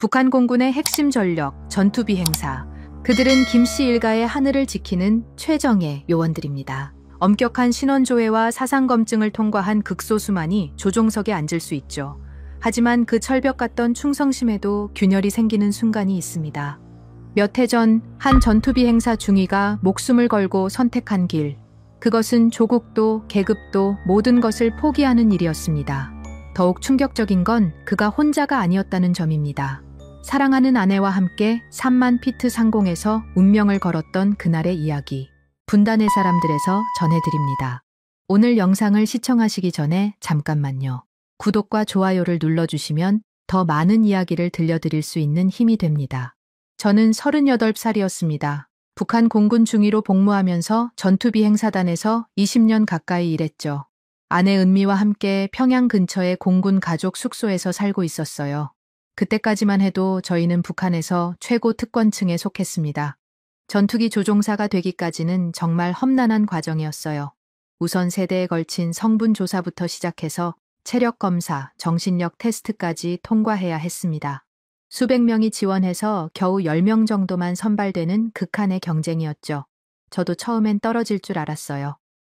북한 공군의 핵심 전력, 전투 비행사. 그들은 김씨 일가의 하늘을 지키는 최정예 요원들입니다. 엄격한 신원 조회와 사상 검증을 통과한 극소수만이 조종석에 앉을 수 있죠. 하지만 그 철벽 같던 충성심에도 균열이 생기는 순간이 있습니다. 몇 해 전 한 전투 비행사 중위가 목숨을 걸고 선택한 길. 그것은 조국도 계급도 모든 것을 포기하는 일이었습니다. 더욱 충격적인 건 그가 혼자가 아니었다는 점입니다. 사랑하는 아내와 함께 3만 피트 상공에서 운명을 걸었던 그날의 이야기. 분단의 사람들에서 전해드립니다. 오늘 영상을 시청하시기 전에 잠깐만요. 구독과 좋아요를 눌러주시면 더 많은 이야기를 들려드릴 수 있는 힘이 됩니다. 저는 38살이었습니다. 북한 공군 중위로 복무하면서 전투비행사단에서 20년 가까이 일했죠. 아내 은미와 함께 평양 근처의 공군 가족 숙소에서 살고 있었어요. 그때까지만 해도 저희는 북한에서 최고 특권층에 속했습니다. 전투기 조종사가 되기까지는 정말 험난한 과정이었어요. 우선 세대에 걸친 성분 조사부터 시작해서 체력 검사, 정신력 테스트까지 통과해야 했습니다. 수백 명이 지원해서 겨우 10명 정도만 선발되는 극한의 경쟁이었죠. 저도 처음엔 떨어질 줄 알았어요.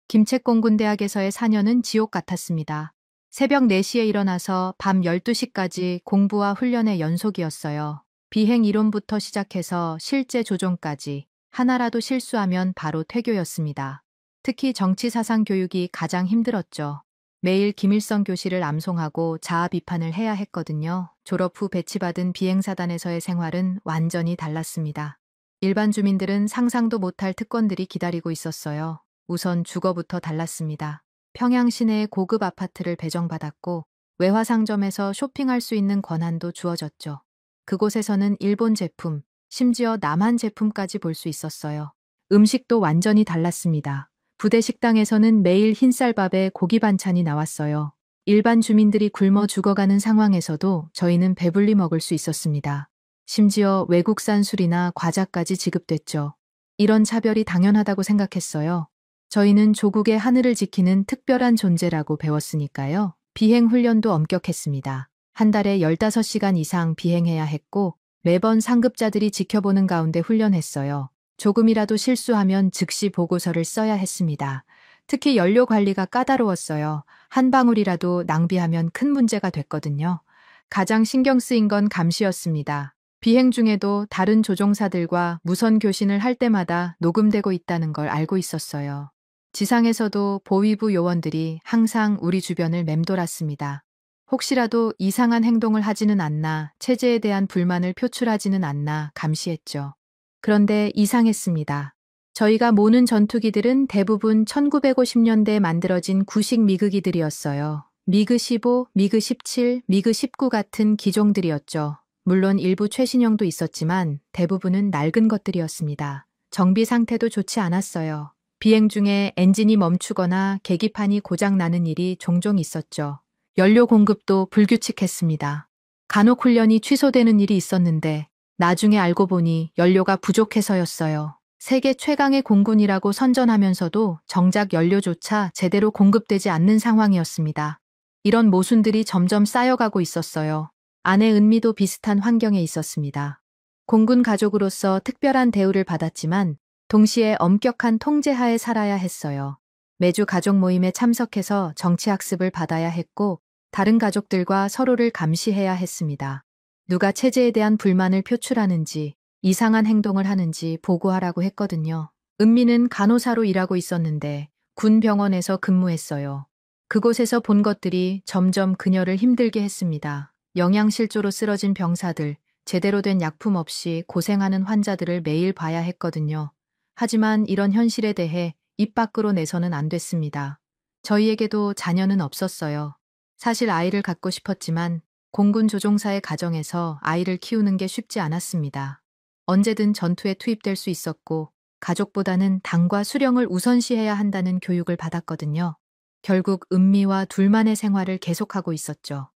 김책공군대학에서의 4년은 지옥 같았습니다. 새벽 4시에 일어나서 밤 12시까지 공부와 훈련의 연속이었어요. 비행 이론부터 시작해서 실제 조종까지 하나라도 실수하면 바로 퇴교였습니다. 특히 정치 사상 교육이 가장 힘들었죠. 매일 김일성 교실을 암송하고 자아 비판을 해야 했거든요. 졸업 후 배치받은 비행사단에서의 생활은 완전히 달랐습니다. 일반 주민들은 상상도 못할 특권들이 기다리고 있었어요. 우선 주거부터 달랐습니다. 평양 시내의 고급 아파트를 배정받았고 외화상점에서 쇼핑할 수 있는 권한도 주어졌죠. 그곳에서는 일본 제품, 심지어 남한 제품까지 볼 수 있었어요. 음식도 완전히 달랐습니다. 부대 식당에서는 매일 흰쌀밥에 고기 반찬이 나왔어요. 일반 주민들이 굶어 죽어가는 상황에서도 저희는 배불리 먹을 수 있었습니다. 심지어 외국산 술이나 과자까지 지급됐죠. 이런 차별이 당연하다고 생각했어요. 저희는 조국의 하늘을 지키는 특별한 존재라고 배웠으니까요. 비행 훈련도 엄격했습니다. 한 달에 15시간 이상 비행해야 했고 매번 상급자들이 지켜보는 가운데 훈련했어요. 조금이라도 실수하면 즉시 보고서를 써야 했습니다. 특히 연료 관리가 까다로웠어요. 한 방울이라도 낭비하면 큰 문제가 됐거든요. 가장 신경 쓰인 건 감시였습니다. 비행 중에도 다른 조종사들과 무선 교신을 할 때마다 녹음되고 있다는 걸 알고 있었어요. 지상에서도 보위부 요원들이 항상 우리 주변을 맴돌았습니다. 혹시라도 이상한 행동을 하지는 않나, 체제에 대한 불만을 표출하지는 않나 감시했죠. 그런데 이상했습니다. 저희가 모는 전투기들은 대부분 1950년대에 만들어진 구식 미그기들이었어요. 미그-15, 미그-17, 미그-19 같은 기종들이었죠. 물론 일부 최신형도 있었지만 대부분은 낡은 것들이었습니다. 정비 상태도 좋지 않았어요. 비행 중에 엔진이 멈추거나 계기판이 고장 나는 일이 종종 있었죠. 연료 공급도 불규칙했습니다. 간혹 훈련이 취소되는 일이 있었는데 나중에 알고 보니 연료가 부족해서였어요. 세계 최강의 공군이라고 선전하면서도 정작 연료조차 제대로 공급되지 않는 상황이었습니다. 이런 모순들이 점점 쌓여가고 있었어요. 아내 은미도 비슷한 환경에 있었습니다. 공군 가족으로서 특별한 대우를 받았지만 동시에 엄격한 통제하에 살아야 했어요. 매주 가족 모임에 참석해서 정치학습을 받아야 했고 다른 가족들과 서로를 감시해야 했습니다. 누가 체제에 대한 불만을 표출하는지 이상한 행동을 하는지 보고하라고 했거든요. 은미는 간호사로 일하고 있었는데 군 병원에서 근무했어요. 그곳에서 본 것들이 점점 그녀를 힘들게 했습니다. 영양실조로 쓰러진 병사들, 제대로 된 약품 없이 고생하는 환자들을 매일 봐야 했거든요. 하지만 이런 현실에 대해 입 밖으로 내서는 안 됐습니다. 저희에게도 자녀는 없었어요. 사실 아이를 갖고 싶었지만 공군 조종사의 가정에서 아이를 키우는 게 쉽지 않았습니다. 언제든 전투에 투입될 수 있었고 가족보다는 당과 수령을 우선시해야 한다는 교육을 받았거든요. 결국 은미와 둘만의 생활을 계속하고 있었죠.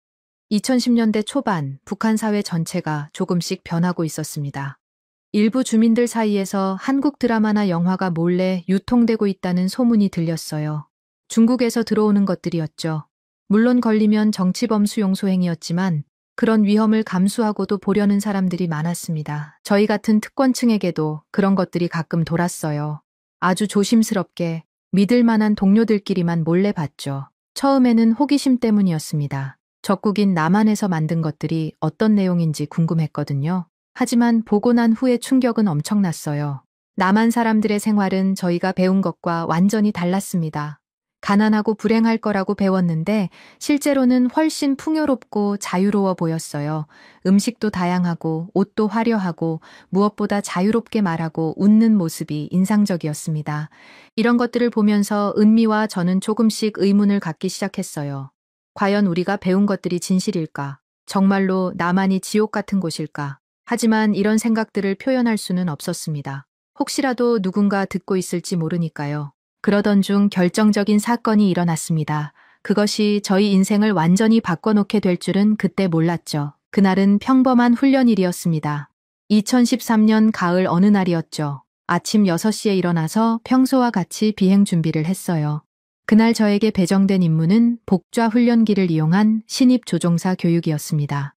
2010년대 초반 북한 사회 전체가 조금씩 변하고 있었습니다. 일부 주민들 사이에서 한국 드라마나 영화가 몰래 유통되고 있다는 소문이 들렸어요. 중국에서 들어오는 것들이었죠. 물론 걸리면 정치범 수용 소행이었지만 그런 위험을 감수하고도 보려는 사람들이 많았습니다. 저희 같은 특권층에게도 그런 것들이 가끔 돌았어요. 아주 조심스럽게 믿을 만한 동료들끼리만 몰래 봤죠. 처음에는 호기심 때문이었습니다. 적국인 남한에서 만든 것들이 어떤 내용인지 궁금했거든요. 하지만 보고 난 후에 충격은 엄청났어요. 남한 사람들의 생활은 저희가 배운 것과 완전히 달랐습니다. 가난하고 불행할 거라고 배웠는데 실제로는 훨씬 풍요롭고 자유로워 보였어요. 음식도 다양하고 옷도 화려하고 무엇보다 자유롭게 말하고 웃는 모습이 인상적이었습니다. 이런 것들을 보면서 은미와 저는 조금씩 의문을 갖기 시작했어요. 과연 우리가 배운 것들이 진실일까? 정말로 나만이 지옥 같은 곳일까? 하지만 이런 생각들을 표현할 수는 없었습니다. 혹시라도 누군가 듣고 있을지 모르니까요. 그러던 중 결정적인 사건이 일어났습니다. 그것이 저희 인생을 완전히 바꿔놓게 될 줄은 그때 몰랐죠. 그날은 평범한 훈련일이었습니다. 2013년 가을 어느 날이었죠. 아침 6시에 일어나서 평소와 같이 비행 준비를 했어요. 그날 저에게 배정된 임무는 복좌 훈련기를 이용한 신입 조종사 교육이었습니다.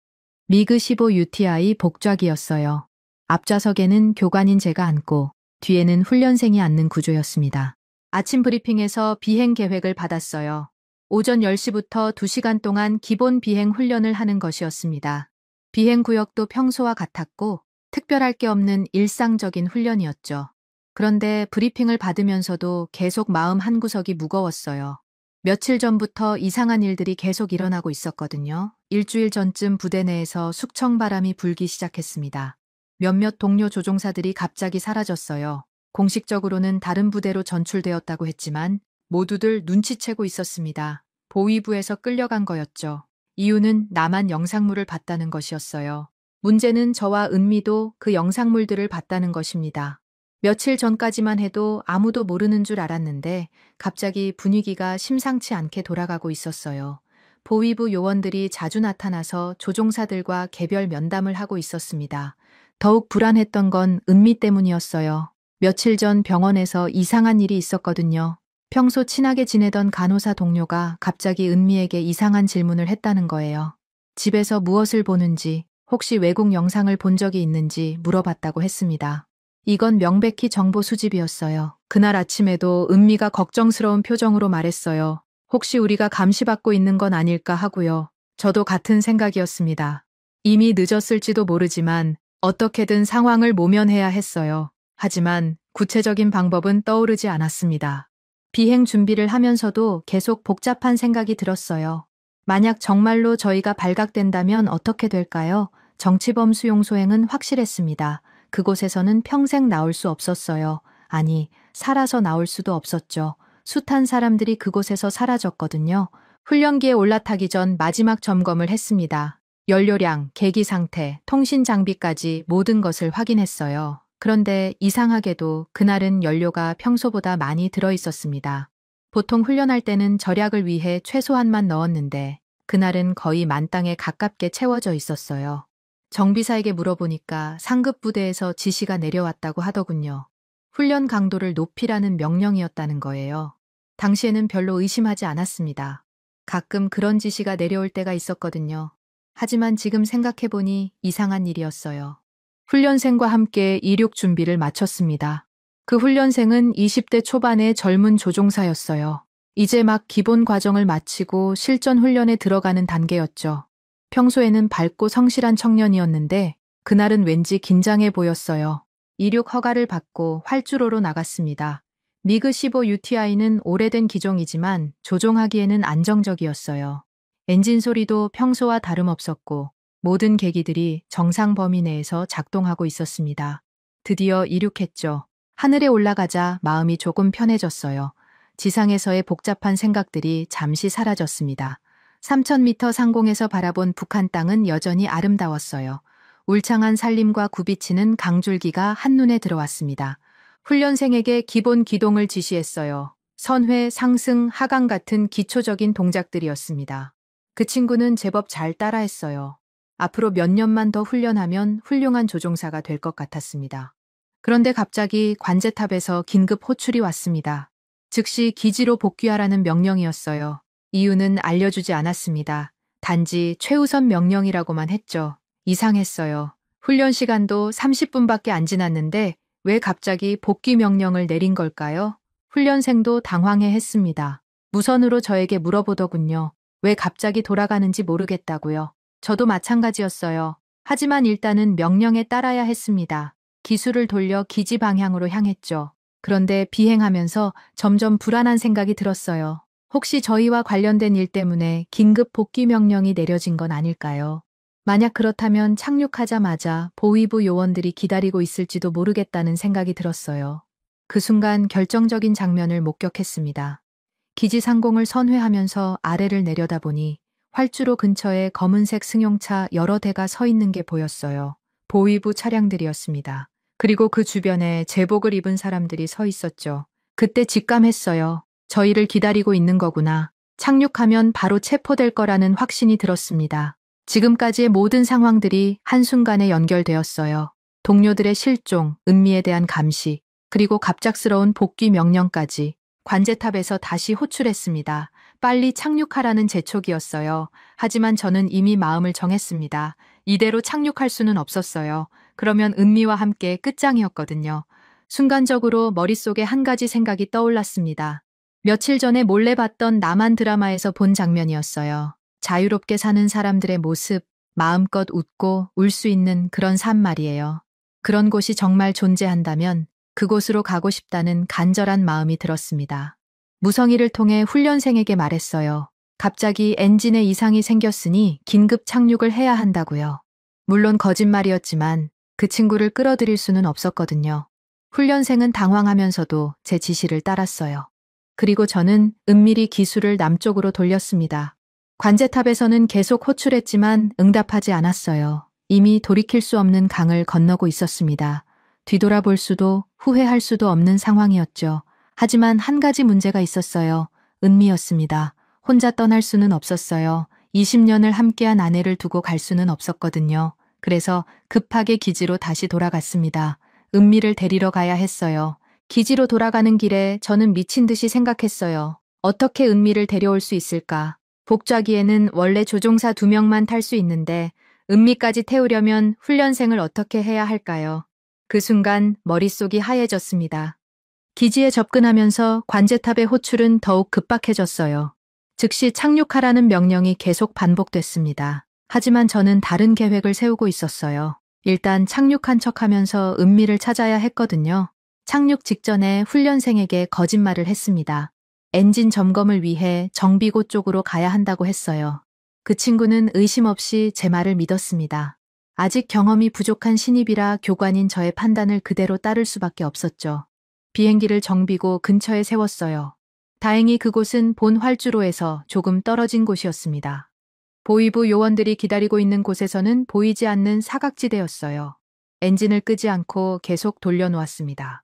미그 15 UTI 복좌기였어요. 앞좌석에는 교관인 제가 앉고 뒤에는 훈련생이 앉는 구조였습니다. 아침 브리핑에서 비행 계획을 받았어요. 오전 10시부터 2시간 동안 기본 비행 훈련을 하는 것이었습니다. 비행 구역도 평소와 같았고 특별할 게 없는 일상적인 훈련이었죠. 그런데 브리핑을 받으면서도 계속 마음 한구석이 무거웠어요. 며칠 전부터 이상한 일들이 계속 일어나고 있었거든요. 일주일 전쯤 부대 내에서 숙청바람이 불기 시작했습니다. 몇몇 동료 조종사들이 갑자기 사라졌어요. 공식적으로는 다른 부대로 전출되었다고 했지만 모두들 눈치채고 있었습니다. 보위부에서 끌려간 거였죠. 이유는 나만 영상물을 봤다는 것이었어요. 문제는 저와 은미도 그 영상물들을 봤다는 것입니다. 며칠 전까지만 해도 아무도 모르는 줄 알았는데 갑자기 분위기가 심상치 않게 돌아가고 있었어요. 보위부 요원들이 자주 나타나서 조종사들과 개별 면담을 하고 있었습니다. 더욱 불안했던 건 은미 때문이었어요. 며칠 전 병원에서 이상한 일이 있었거든요. 평소 친하게 지내던 간호사 동료가 갑자기 은미에게 이상한 질문을 했다는 거예요. 집에서 무엇을 보는지, 혹시 외국 영상을 본 적이 있는지 물어봤다고 했습니다. 이건 명백히 정보 수집이었어요. 그날 아침에도 은미가 걱정스러운 표정으로 말했어요. 혹시 우리가 감시받고 있는 건 아닐까 하고요. 저도 같은 생각이었습니다. 이미 늦었을지도 모르지만 어떻게든 상황을 모면해야 했어요. 하지만 구체적인 방법은 떠오르지 않았습니다. 비행 준비를 하면서도 계속 복잡한 생각이 들었어요. 만약 정말로 저희가 발각된다면 어떻게 될까요? 정치범 수용 소행은 확실했습니다. 그곳에서는 평생 나올 수 없었어요. 아니, 살아서 나올 수도 없었죠. 숱한 사람들이 그곳에서 사라졌거든요. 훈련기에 올라타기 전 마지막 점검을 했습니다. 연료량, 계기 상태, 통신 장비까지 모든 것을 확인했어요. 그런데 이상하게도 그날은 연료가 평소보다 많이 들어 있었습니다. 보통 훈련할 때는 절약을 위해 최소한만 넣었는데 그날은 거의 만땅에 가깝게 채워져 있었어요. 정비사에게 물어보니까 상급 부대에서 지시가 내려왔다고 하더군요. 훈련 강도를 높이라는 명령이었다는 거예요. 당시에는 별로 의심하지 않았습니다. 가끔 그런 지시가 내려올 때가 있었거든요. 하지만 지금 생각해보니 이상한 일이었어요. 훈련생과 함께 이륙 준비를 마쳤습니다. 그 훈련생은 20대 초반의 젊은 조종사였어요. 이제 막 기본 과정을 마치고 실전 훈련에 들어가는 단계였죠. 평소에는 밝고 성실한 청년이었는데 그날은 왠지 긴장해 보였어요. 이륙 허가를 받고 활주로로 나갔습니다. 미그 15 UTI는 오래된 기종이지만 조종하기에는 안정적이었어요. 엔진 소리도 평소와 다름없었고 모든 계기들이 정상 범위 내에서 작동하고 있었습니다. 드디어 이륙했죠. 하늘에 올라가자 마음이 조금 편해졌어요. 지상에서의 복잡한 생각들이 잠시 사라졌습니다. 3,000m 상공에서 바라본 북한 땅은 여전히 아름다웠어요. 울창한 산림과 굽이치는 강줄기가 한눈에 들어왔습니다. 훈련생에게 기본 기동을 지시했어요. 선회, 상승, 하강 같은 기초적인 동작들이었습니다. 그 친구는 제법 잘 따라했어요. 앞으로 몇 년만 더 훈련하면 훌륭한 조종사가 될 것 같았습니다. 그런데 갑자기 관제탑에서 긴급 호출이 왔습니다. 즉시 기지로 복귀하라는 명령이었어요. 이유는 알려주지 않았습니다. 단지 최우선 명령이라고만 했죠. 이상했어요. 훈련 시간도 30분밖에 안 지났는데 왜 갑자기 복귀 명령을 내린 걸까요? 훈련생도 당황해 했습니다. 무선으로 저에게 물어보더군요. 왜 갑자기 돌아가는지 모르겠다고요. 저도 마찬가지였어요. 하지만 일단은 명령에 따라야 했습니다. 기술을 돌려 기지 방향으로 향했죠. 그런데 비행하면서 점점 불안한 생각이 들었어요. 혹시 저희와 관련된 일 때문에 긴급 복귀 명령이 내려진 건 아닐까요? 만약 그렇다면 착륙하자마자 보위부 요원들이 기다리고 있을지도 모르겠다는 생각이 들었어요. 그 순간 결정적인 장면을 목격했습니다. 기지 상공을 선회하면서 아래를 내려다보니 활주로 근처에 검은색 승용차 여러 대가 서 있는 게 보였어요. 보위부 차량들이었습니다. 그리고 그 주변에 제복을 입은 사람들이 서 있었죠. 그때 직감했어요. 저희를 기다리고 있는 거구나. 착륙하면 바로 체포될 거라는 확신이 들었습니다. 지금까지의 모든 상황들이 한순간에 연결되었어요. 동료들의 실종, 은미에 대한 감시, 그리고 갑작스러운 복귀 명령까지. 관제탑에서 다시 호출했습니다. 빨리 착륙하라는 재촉이었어요. 하지만 저는 이미 마음을 정했습니다. 이대로 착륙할 수는 없었어요. 그러면 은미와 함께 끝장이었거든요. 순간적으로 머릿속에 한 가지 생각이 떠올랐습니다. 며칠 전에 몰래 봤던 남한 드라마에서 본 장면이었어요. 자유롭게 사는 사람들의 모습, 마음껏 웃고 울 수 있는 그런 삶 말이에요. 그런 곳이 정말 존재한다면 그곳으로 가고 싶다는 간절한 마음이 들었습니다. 무성의를 통해 훈련생에게 말했어요. 갑자기 엔진에 이상이 생겼으니 긴급 착륙을 해야 한다고요. 물론 거짓말이었지만 그 친구를 끌어들일 수는 없었거든요. 훈련생은 당황하면서도 제 지시를 따랐어요. 그리고 저는 은밀히 기술을 남쪽으로 돌렸습니다. 관제탑에서는 계속 호출했지만 응답하지 않았어요. 이미 돌이킬 수 없는 강을 건너고 있었습니다. 뒤돌아볼 수도 후회할 수도 없는 상황이었죠. 하지만 한 가지 문제가 있었어요. 은미였습니다. 혼자 떠날 수는 없었어요. 20년을 함께한 아내를 두고 갈 수는 없었거든요. 그래서 급하게 기지로 다시 돌아갔습니다. 은미를 데리러 가야 했어요. 기지로 돌아가는 길에 저는 미친 듯이 생각했어요. 어떻게 은미를 데려올 수 있을까? 복좌기에는 원래 조종사 2명만 탈 수 있는데 은미까지 태우려면 훈련생을 어떻게 해야 할까요? 그 순간 머릿속이 하얘졌습니다. 기지에 접근하면서 관제탑의 호출은 더욱 급박해졌어요. 즉시 착륙하라는 명령이 계속 반복됐습니다. 하지만 저는 다른 계획을 세우고 있었어요. 일단 착륙한 척하면서 은미를 찾아야 했거든요. 착륙 직전에 훈련생에게 거짓말을 했습니다. 엔진 점검을 위해 정비고 쪽으로 가야 한다고 했어요. 그 친구는 의심 없이 제 말을 믿었습니다. 아직 경험이 부족한 신입이라 교관인 저의 판단을 그대로 따를 수밖에 없었죠. 비행기를 정비고 근처에 세웠어요. 다행히 그곳은 본 활주로에서 조금 떨어진 곳이었습니다. 보위부 요원들이 기다리고 있는 곳에서는 보이지 않는 사각지대였어요. 엔진을 끄지 않고 계속 돌려놓았습니다.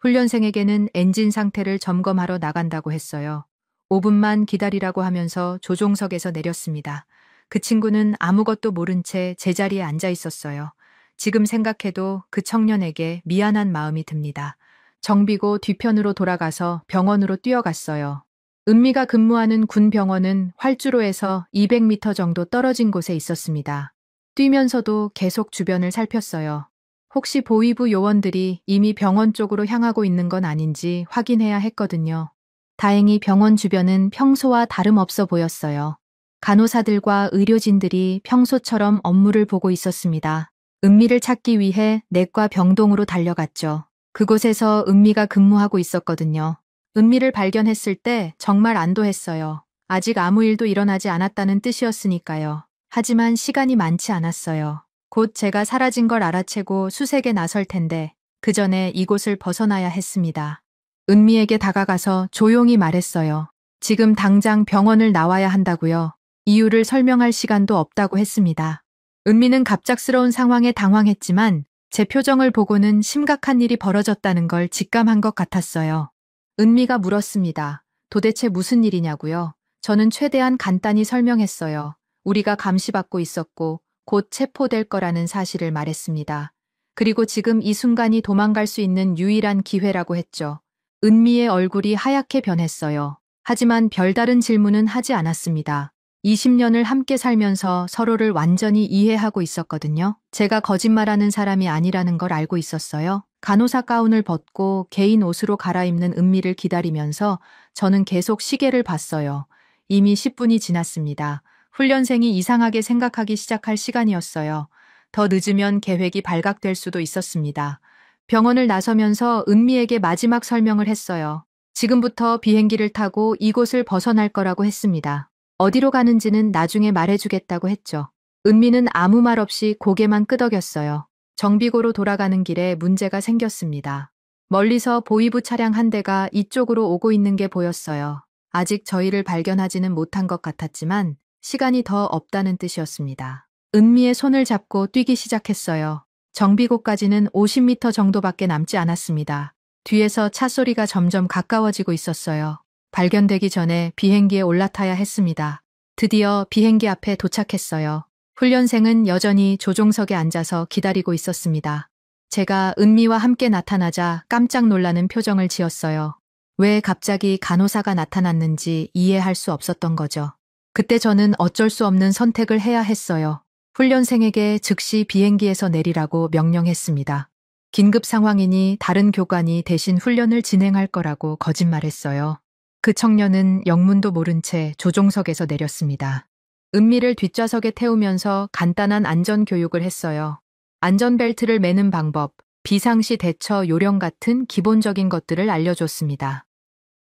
훈련생에게는 엔진 상태를 점검하러 나간다고 했어요. 5분만 기다리라고 하면서 조종석에서 내렸습니다. 그 친구는 아무것도 모른 채 제자리에 앉아 있었어요. 지금 생각해도 그 청년에게 미안한 마음이 듭니다. 정비고 뒤편으로 돌아가서 병원으로 뛰어갔어요. 은미가 근무하는 군 병원은 활주로에서 200m 정도 떨어진 곳에 있었습니다. 뛰면서도 계속 주변을 살폈어요. 혹시 보위부 요원들이 이미 병원 쪽으로 향하고 있는 건 아닌지 확인해야 했거든요. 다행히 병원 주변은 평소와 다름없어 보였어요. 간호사들과 의료진들이 평소처럼 업무를 보고 있었습니다. 은미를 찾기 위해 내과 병동으로 달려갔죠. 그곳에서 은미가 근무하고 있었거든요. 은미를 발견했을 때 정말 안도했어요. 아직 아무 일도 일어나지 않았다는 뜻이었으니까요. 하지만 시간이 많지 않았어요. 곧 제가 사라진 걸 알아채고 수색에 나설 텐데 그 전에 이곳을 벗어나야 했습니다. 은미에게 다가가서 조용히 말했어요. 지금 당장 병원을 나와야 한다고요. 이유를 설명할 시간도 없다고 했습니다. 은미는 갑작스러운 상황에 당황했지만 제 표정을 보고는 심각한 일이 벌어졌다는 걸 직감한 것 같았어요. 은미가 물었습니다. 도대체 무슨 일이냐고요? 저는 최대한 간단히 설명했어요. 우리가 감시받고 있었고 곧 체포될 거라는 사실을 말했습니다. 그리고 지금 이 순간이 도망갈 수 있는 유일한 기회라고 했죠. 은미의 얼굴이 하얗게 변했어요. 하지만 별다른 질문은 하지 않았습니다. 20년을 함께 살면서 서로를 완전히 이해하고 있었거든요. 제가 거짓말하는 사람이 아니라는 걸 알고 있었어요. 간호사 가운을 벗고 개인 옷으로 갈아입는 은미를 기다리면서 저는 계속 시계를 봤어요. 이미 10분이 지났습니다. 훈련생이 이상하게 생각하기 시작할 시간이었어요. 더 늦으면 계획이 발각될 수도 있었습니다. 병원을 나서면서 은미에게 마지막 설명을 했어요. 지금부터 비행기를 타고 이곳을 벗어날 거라고 했습니다. 어디로 가는지는 나중에 말해주겠다고 했죠. 은미는 아무 말 없이 고개만 끄덕였어요. 정비고로 돌아가는 길에 문제가 생겼습니다. 멀리서 보이부 차량 한 대가 이쪽으로 오고 있는 게 보였어요. 아직 저희를 발견하지는 못한 것 같았지만 시간이 더 없다는 뜻이었습니다. 은미의 손을 잡고 뛰기 시작했어요. 정비고까지는 50m 정도밖에 남지 않았습니다. 뒤에서 차 소리가 점점 가까워지고 있었어요. 발견되기 전에 비행기에 올라타야 했습니다. 드디어 비행기 앞에 도착했어요. 훈련생은 여전히 조종석에 앉아서 기다리고 있었습니다. 제가 은미와 함께 나타나자 깜짝 놀라는 표정을 지었어요. 왜 갑자기 간호사가 나타났는지 이해할 수 없었던 거죠. 그때 저는 어쩔 수 없는 선택을 해야 했어요. 훈련생에게 즉시 비행기에서 내리라고 명령했습니다. 긴급 상황이니 다른 교관이 대신 훈련을 진행할 거라고 거짓말했어요. 그 청년은 영문도 모른 채 조종석에서 내렸습니다. 은미를 뒷좌석에 태우면서 간단한 안전교육을 했어요. 안전벨트를 매는 방법, 비상시 대처 요령 같은 기본적인 것들을 알려줬습니다.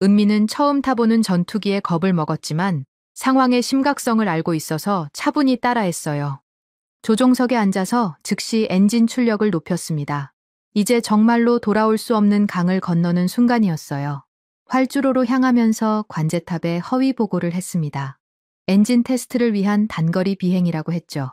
은미는 처음 타보는 전투기에 겁을 먹었지만 상황의 심각성을 알고 있어서 차분히 따라했어요. 조종석에 앉아서 즉시 엔진 출력을 높였습니다. 이제 정말로 돌아올 수 없는 강을 건너는 순간이었어요. 활주로로 향하면서 관제탑에 허위 보고를 했습니다. 엔진 테스트를 위한 단거리 비행이라고 했죠.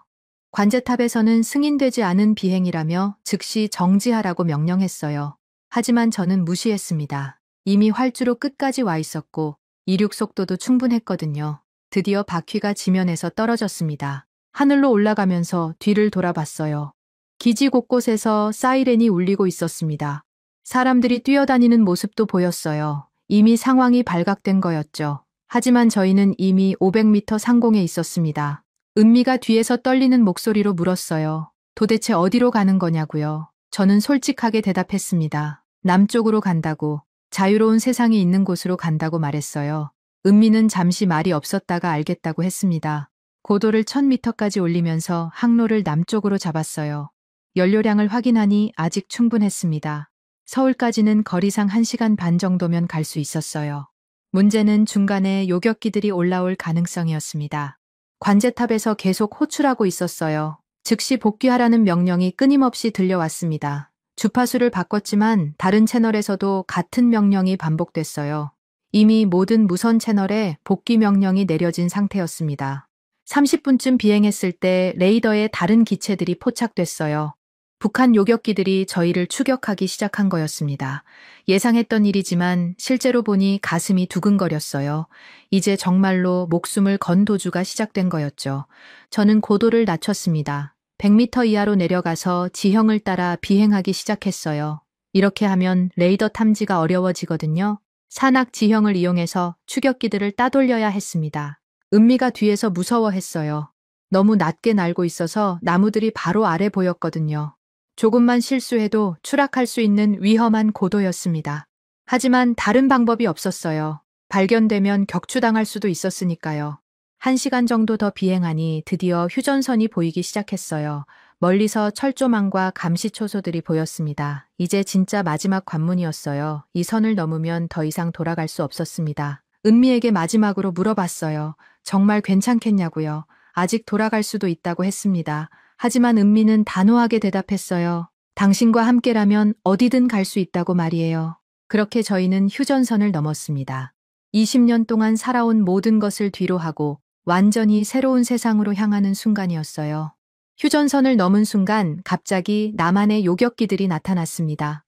관제탑에서는 승인되지 않은 비행이라며 즉시 정지하라고 명령했어요. 하지만 저는 무시했습니다. 이미 활주로 끝까지 와 있었고 이륙 속도도 충분했거든요. 드디어 바퀴가 지면에서 떨어졌습니다. 하늘로 올라가면서 뒤를 돌아봤어요. 기지 곳곳에서 사이렌이 울리고 있었습니다. 사람들이 뛰어다니는 모습도 보였어요. 이미 상황이 발각된 거였죠. 하지만 저희는 이미 500m 상공에 있었습니다. 은미가 뒤에서 떨리는 목소리로 물었어요. 도대체 어디로 가는 거냐고요. 저는 솔직하게 대답했습니다. 남쪽으로 간다고, 자유로운 세상이 있는 곳으로 간다고 말했어요. 은미는 잠시 말이 없었다가 알겠다고 했습니다. 고도를 1000m까지 올리면서 항로를 남쪽으로 잡았어요. 연료량을 확인하니 아직 충분했습니다. 서울까지는 거리상 1시간 반 정도면 갈 수 있었어요. 문제는 중간에 요격기들이 올라올 가능성이었습니다. 관제탑에서 계속 호출하고 있었어요. 즉시 복귀하라는 명령이 끊임없이 들려왔습니다. 주파수를 바꿨지만 다른 채널에서도 같은 명령이 반복됐어요. 이미 모든 무선 채널에 복귀 명령이 내려진 상태였습니다. 30분쯤 비행했을 때 레이더에 다른 기체들이 포착됐어요. 북한 요격기들이 저희를 추격하기 시작한 거였습니다. 예상했던 일이지만 실제로 보니 가슴이 두근거렸어요. 이제 정말로 목숨을 건 도주가 시작된 거였죠. 저는 고도를 낮췄습니다. 100m 이하로 내려가서 지형을 따라 비행하기 시작했어요. 이렇게 하면 레이더 탐지가 어려워지거든요. 산악 지형을 이용해서 추격기들을 따돌려야 했습니다. 은미가 뒤에서 무서워했어요. 너무 낮게 날고 있어서 나무들이 바로 아래 보였거든요. 조금만 실수해도 추락할 수 있는 위험한 고도였습니다. 하지만 다른 방법이 없었어요. 발견되면 격추당할 수도 있었으니까요. 1시간 정도 더 비행하니 드디어 휴전선이 보이기 시작했어요. 멀리서 철조망과 감시초소들이 보였습니다. 이제 진짜 마지막 관문이었어요. 이 선을 넘으면 더 이상 돌아갈 수 없었습니다. 은미에게 마지막으로 물어봤어요. 정말 괜찮겠냐고요. 아직 돌아갈 수도 있다고 했습니다. 하지만 은미는 단호하게 대답했어요. 당신과 함께라면 어디든 갈 수 있다고 말이에요. 그렇게 저희는 휴전선을 넘었습니다. 20년 동안 살아온 모든 것을 뒤로하고 완전히 새로운 세상으로 향하는 순간이었어요. 휴전선을 넘은 순간 갑자기 남한의 요격기들이 나타났습니다.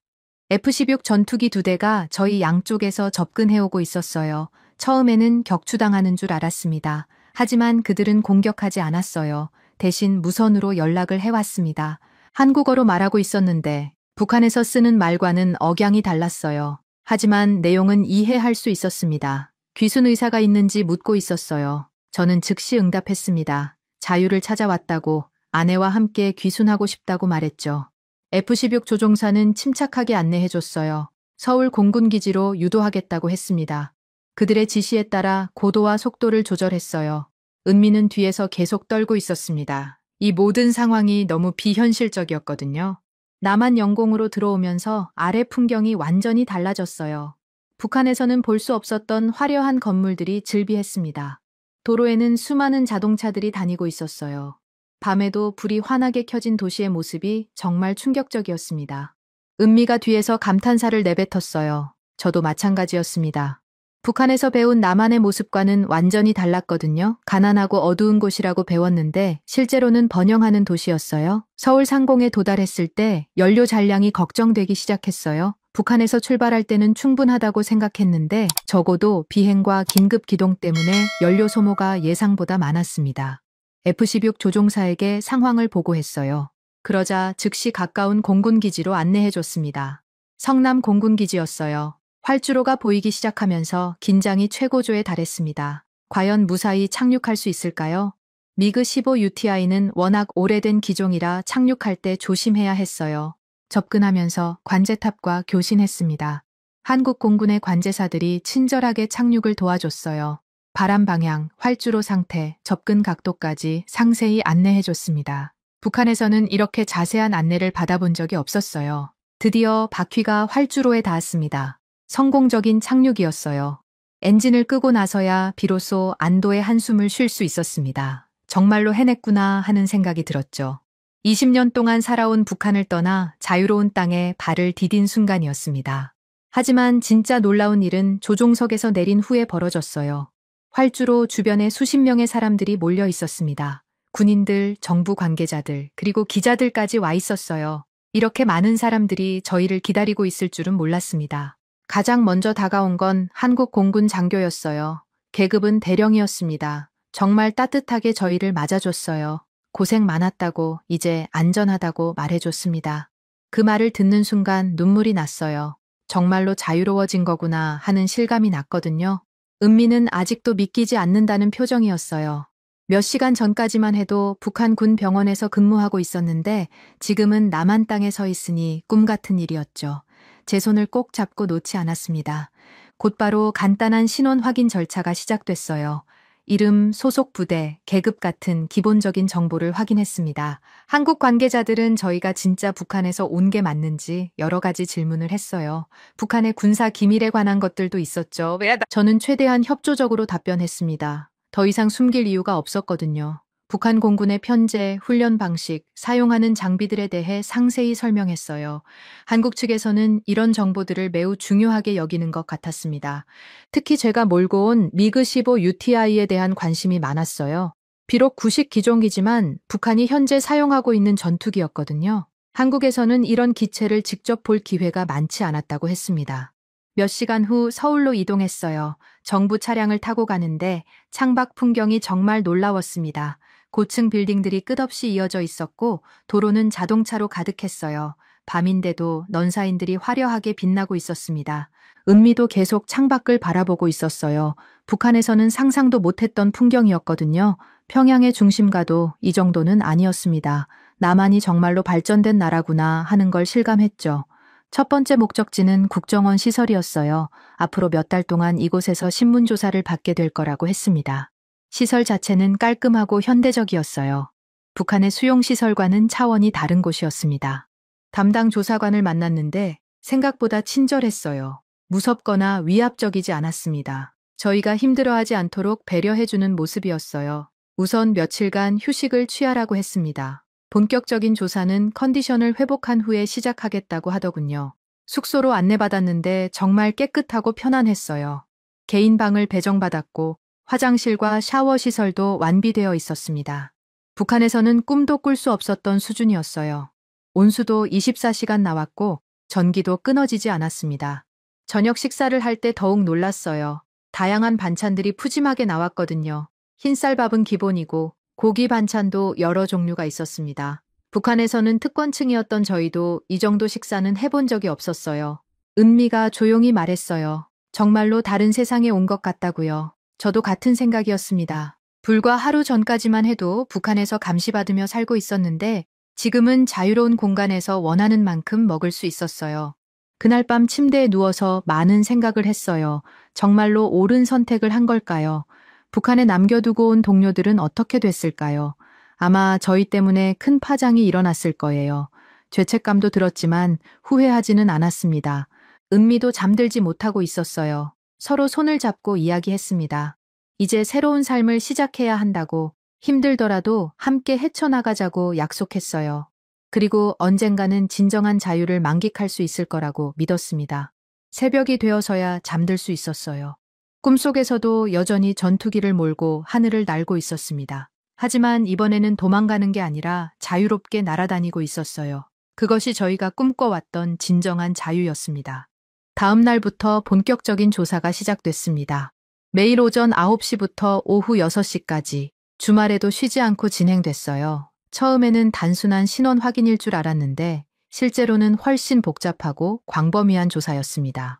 F-16 전투기 2대가 저희 양쪽에서 접근해오고 있었어요. 처음에는 격추당하는 줄 알았습니다. 하지만 그들은 공격하지 않았어요. 대신 무선으로 연락을 해왔습니다. 한국어로 말하고 있었는데 북한에서 쓰는 말과는 억양이 달랐어요. 하지만 내용은 이해할 수 있었습니다. 귀순 의사가 있는지 묻고 있었어요. 저는 즉시 응답했습니다. 자유를 찾아왔다고, 아내와 함께 귀순하고 싶다고 말했죠. F-16 조종사는 침착하게 안내해줬어요. 서울 공군기지로 유도하겠다고 했습니다. 그들의 지시에 따라 고도와 속도를 조절했어요. 은미는 뒤에서 계속 떨고 있었습니다. 이 모든 상황이 너무 비현실적이었거든요. 남한 영공으로 들어오면서 아래 풍경이 완전히 달라졌어요. 북한에서는 볼 수 없었던 화려한 건물들이 즐비했습니다. 도로에는 수많은 자동차들이 다니고 있었어요. 밤에도 불이 환하게 켜진 도시의 모습이 정말 충격적이었습니다. 은미가 뒤에서 감탄사를 내뱉었어요. 저도 마찬가지였습니다. 북한에서 배운 남한의 모습과는 완전히 달랐거든요. 가난하고 어두운 곳이라고 배웠는데 실제로는 번영하는 도시였어요. 서울 상공에 도달했을 때 연료 잔량이 걱정되기 시작했어요. 북한에서 출발할 때는 충분하다고 생각했는데 적어도 비행과 긴급 기동 때문에 연료 소모가 예상보다 많았습니다. F-16 조종사에게 상황을 보고했어요. 그러자 즉시 가까운 공군기지로 안내해줬습니다. 성남 공군기지였어요. 활주로가 보이기 시작하면서 긴장이 최고조에 달했습니다. 과연 무사히 착륙할 수 있을까요? 미그 15 UTI는 워낙 오래된 기종이라 착륙할 때 조심해야 했어요. 접근하면서 관제탑과 교신했습니다. 한국 공군의 관제사들이 친절하게 착륙을 도와줬어요. 바람 방향, 활주로 상태, 접근 각도까지 상세히 안내해줬습니다. 북한에서는 이렇게 자세한 안내를 받아본 적이 없었어요. 드디어 바퀴가 활주로에 닿았습니다. 성공적인 착륙이었어요. 엔진을 끄고 나서야 비로소 안도의 한숨을 쉴 수 있었습니다. 정말로 해냈구나 하는 생각이 들었죠. 20년 동안 살아온 북한을 떠나 자유로운 땅에 발을 디딘 순간이었습니다. 하지만 진짜 놀라운 일은 조종석에서 내린 후에 벌어졌어요. 활주로 주변에 수십 명의 사람들이 몰려 있었습니다. 군인들, 정부 관계자들, 그리고 기자들까지 와 있었어요. 이렇게 많은 사람들이 저희를 기다리고 있을 줄은 몰랐습니다. 가장 먼저 다가온 건 한국 공군 장교였어요. 계급은 대령이었습니다. 정말 따뜻하게 저희를 맞아줬어요. 고생 많았다고, 이제 안전하다고 말해줬습니다. 그 말을 듣는 순간 눈물이 났어요. 정말로 자유로워진 거구나 하는 실감이 났거든요. 은미는 아직도 믿기지 않는다는 표정이었어요. 몇 시간 전까지만 해도 북한 군 병원에서 근무하고 있었는데 지금은 남한 땅에 서 있으니 꿈 같은 일이었죠. 제 손을 꼭 잡고 놓지 않았습니다. 곧바로 간단한 신원 확인 절차가 시작됐어요. 이름, 소속 부대, 계급 같은 기본적인 정보를 확인했습니다. 한국 관계자들은 저희가 진짜 북한에서 온 게 맞는지 여러 가지 질문을 했어요. 북한의 군사 기밀에 관한 것들도 있었죠. 저는 최대한 협조적으로 답변했습니다. 더 이상 숨길 이유가 없었거든요. 북한 공군의 편제, 훈련 방식, 사용하는 장비들에 대해 상세히 설명했어요. 한국 측에서는 이런 정보들을 매우 중요하게 여기는 것 같았습니다. 특히 제가 몰고 온 미그 15 UTI에 대한 관심이 많았어요. 비록 구식 기종이지만 북한이 현재 사용하고 있는 전투기였거든요. 한국에서는 이런 기체를 직접 볼 기회가 많지 않았다고 했습니다. 몇 시간 후 서울로 이동했어요. 정부 차량을 타고 가는데 창밖 풍경이 정말 놀라웠습니다. 고층 빌딩들이 끝없이 이어져 있었고 도로는 자동차로 가득했어요. 밤인데도 넌사인들이 화려하게 빛나고 있었습니다. 은미도 계속 창밖을 바라보고 있었어요. 북한에서는 상상도 못했던 풍경이었거든요. 평양의 중심가도 이 정도는 아니었습니다. 남한이 정말로 발전된 나라구나 하는 걸 실감했죠. 첫 번째 목적지는 국정원 시설이었어요. 앞으로 몇 달 동안 이곳에서 신문조사를 받게 될 거라고 했습니다. 시설 자체는 깔끔하고 현대적이었어요. 북한의 수용시설과는 차원이 다른 곳이었습니다. 담당 조사관을 만났는데 생각보다 친절했어요. 무섭거나 위압적이지 않았습니다. 저희가 힘들어하지 않도록 배려해주는 모습이었어요. 우선 며칠간 휴식을 취하라고 했습니다. 본격적인 조사는 컨디션을 회복한 후에 시작하겠다고 하더군요. 숙소로 안내받았는데 정말 깨끗하고 편안했어요. 개인 방을 배정받았고 화장실과 샤워 시설도 완비되어 있었습니다. 북한에서는 꿈도 꿀 수 없었던 수준이었어요. 온수도 24시간 나왔고 전기도 끊어지지 않았습니다. 저녁 식사를 할 때 더욱 놀랐어요. 다양한 반찬들이 푸짐하게 나왔거든요. 흰쌀밥은 기본이고 고기 반찬도 여러 종류가 있었습니다. 북한에서는 특권층이었던 저희도 이 정도 식사는 해본 적이 없었어요. 은미가 조용히 말했어요. 정말로 다른 세상에 온 것 같다고요. 저도 같은 생각이었습니다. 불과 하루 전까지만 해도 북한에서 감시받으며 살고 있었는데 지금은 자유로운 공간에서 원하는 만큼 먹을 수 있었어요. 그날 밤 침대에 누워서 많은 생각을 했어요. 정말로 옳은 선택을 한 걸까요? 북한에 남겨두고 온 동료들은 어떻게 됐을까요? 아마 저희 때문에 큰 파장이 일어났을 거예요. 죄책감도 들었지만 후회하지는 않았습니다. 은미도 잠들지 못하고 있었어요. 서로 손을 잡고 이야기했습니다. 이제 새로운 삶을 시작해야 한다고, 힘들더라도 함께 헤쳐나가자고 약속했어요. 그리고 언젠가는 진정한 자유를 만끽할 수 있을 거라고 믿었습니다. 새벽이 되어서야 잠들 수 있었어요. 꿈속에서도 여전히 전투기를 몰고 하늘을 날고 있었습니다. 하지만 이번에는 도망가는 게 아니라 자유롭게 날아다니고 있었어요. 그것이 저희가 꿈꿔왔던 진정한 자유였습니다. 다음 날부터 본격적인 조사가 시작됐습니다. 매일 오전 9시부터 오후 6시까지 주말에도 쉬지 않고 진행됐어요. 처음에는 단순한 신원 확인일 줄 알았는데 실제로는 훨씬 복잡하고 광범위한 조사였습니다.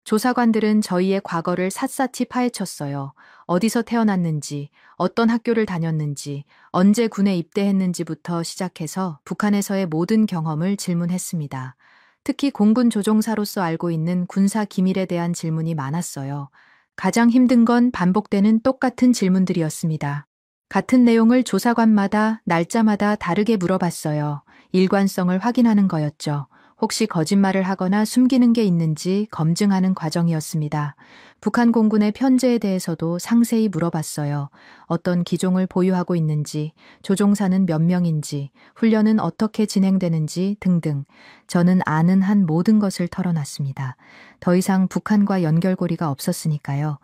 조사관들은 저희의 과거를 샅샅이 파헤쳤어요. 어디서 태어났는지, 어떤 학교를 다녔는지, 언제 군에 입대했는지부터 시작해서 북한에서의 모든 경험을 질문했습니다. 특히 공군 조종사로서 알고 있는 군사 기밀에 대한 질문이 많았어요. 가장 힘든 건 반복되는 똑같은 질문들이었습니다. 같은 내용을 조사관마다 날짜마다 다르게 물어봤어요. 일관성을 확인하는 거였죠. 혹시 거짓말을 하거나 숨기는 게 있는지 검증하는 과정이었습니다. 북한 공군의 편제에 대해서도 상세히 물어봤어요. 어떤 기종을 보유하고 있는지, 조종사는 몇 명인지, 훈련은 어떻게 진행되는지 등등. 저는 아는 한 모든 것을 털어놨습니다. 더 이상 북한과 연결고리가 없었으니까요.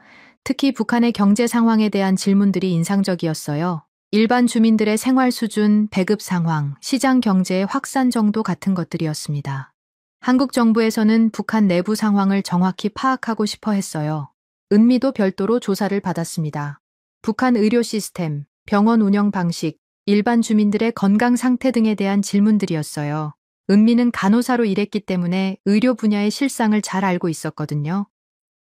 특히 북한의 경제 상황에 대한 질문들이 인상적이었어요. 일반 주민들의 생활 수준, 배급 상황, 시장 경제의 확산 정도 같은 것들이었습니다. 한국 정부에서는 북한 내부 상황을 정확히 파악하고 싶어 했어요. 은미도 별도로 조사를 받았습니다. 북한 의료 시스템, 병원 운영 방식, 일반 주민들의 건강 상태 등에 대한 질문들이었어요. 은미는 간호사로 일했기 때문에 의료 분야의 실상을 잘 알고 있었거든요.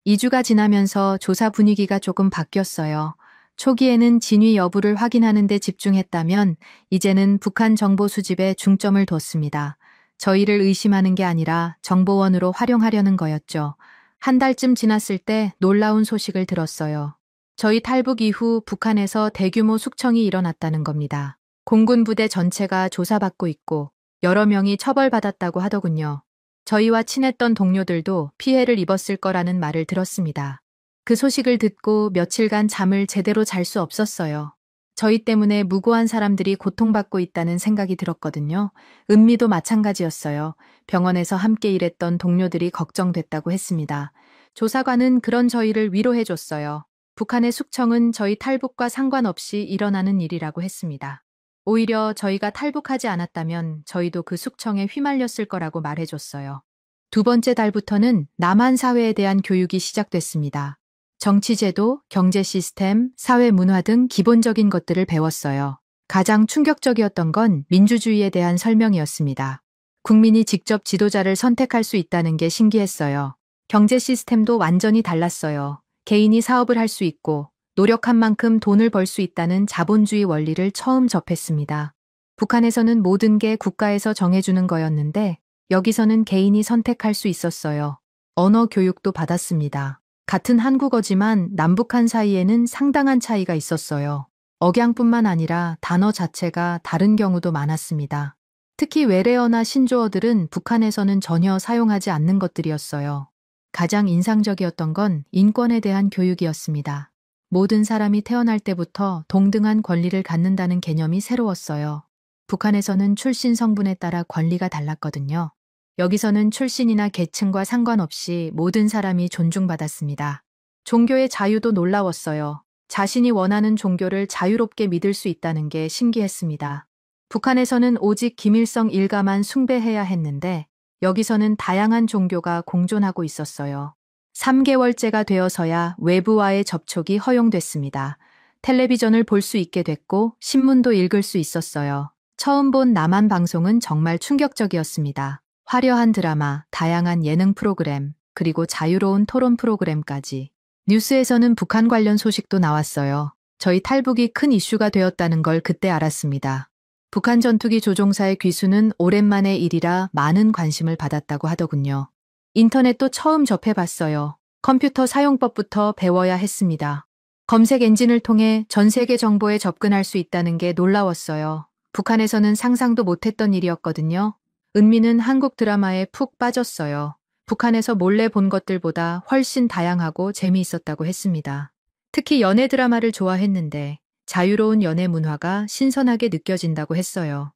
2주가 지나면서 조사 분위기가 조금 바뀌었어요. 초기에는 진위 여부를 확인하는 데 집중했다면 이제는 북한 정보 수집에 중점을 뒀습니다. 저희를 의심하는 게 아니라 정보원으로 활용하려는 거였죠. 한 달쯤 지났을 때 놀라운 소식을 들었어요. 저희 탈북 이후 북한에서 대규모 숙청이 일어났다는 겁니다. 공군 부대 전체가 조사받고 있고 여러 명이 처벌받았다고 하더군요. 저희와 친했던 동료들도 피해를 입었을 거라는 말을 들었습니다. 그 소식을 듣고 며칠간 잠을 제대로 잘 수 없었어요. 저희 때문에 무고한 사람들이 고통받고 있다는 생각이 들었거든요. 은미도 마찬가지였어요. 병원에서 함께 일했던 동료들이 걱정됐다고 했습니다. 조사관은 그런 저희를 위로해줬어요. 북한의 숙청은 저희 탈북과 상관없이 일어나는 일이라고 했습니다. 오히려 저희가 탈북하지 않았다면 저희도 그 숙청에 휘말렸을 거라고 말해줬어요. 두 번째 달부터는 남한 사회에 대한 교육이 시작됐습니다. 정치제도, 경제 시스템, 사회 문화 등 기본적인 것들을 배웠어요. 가장 충격적이었던 건 민주주의에 대한 설명이었습니다. 국민이 직접 지도자를 선택할 수 있다는 게 신기했어요. 경제 시스템도 완전히 달랐어요. 개인이 사업을 할 수 있고 노력한 만큼 돈을 벌 수 있다는 자본주의 원리를 처음 접했습니다. 북한에서는 모든 게 국가에서 정해주는 거였는데 여기서는 개인이 선택할 수 있었어요. 언어 교육도 받았습니다. 같은 한국어지만 남북한 사이에는 상당한 차이가 있었어요. 억양뿐만 아니라 단어 자체가 다른 경우도 많았습니다. 특히 외래어나 신조어들은 북한에서는 전혀 사용하지 않는 것들이었어요. 가장 인상적이었던 건 인권에 대한 교육이었습니다. 모든 사람이 태어날 때부터 동등한 권리를 갖는다는 개념이 새로웠어요. 북한에서는 출신 성분에 따라 권리가 달랐거든요. 여기서는 출신이나 계층과 상관없이 모든 사람이 존중받았습니다. 종교의 자유도 놀라웠어요. 자신이 원하는 종교를 자유롭게 믿을 수 있다는 게 신기했습니다. 북한에서는 오직 김일성 일가만 숭배해야 했는데 여기서는 다양한 종교가 공존하고 있었어요. 3개월째가 되어서야 외부와의 접촉이 허용됐습니다. 텔레비전을 볼 수 있게 됐고 신문도 읽을 수 있었어요. 처음 본 남한 방송은 정말 충격적이었습니다. 화려한 드라마, 다양한 예능 프로그램, 그리고 자유로운 토론 프로그램까지. 뉴스에서는 북한 관련 소식도 나왔어요. 저희 탈북이 큰 이슈가 되었다는 걸 그때 알았습니다. 북한 전투기 조종사의 귀수는 오랜만의 일이라 많은 관심을 받았다고 하더군요. 인터넷도 처음 접해봤어요. 컴퓨터 사용법부터 배워야 했습니다. 검색 엔진을 통해 전 세계 정보에 접근할 수 있다는 게 놀라웠어요. 북한에서는 상상도 못했던 일이었거든요. 은미는 한국 드라마에 푹 빠졌어요. 북한에서 몰래 본 것들보다 훨씬 다양하고 재미있었다고 했습니다. 특히 연애 드라마를 좋아했는데 자유로운 연애 문화가 신선하게 느껴진다고 했어요.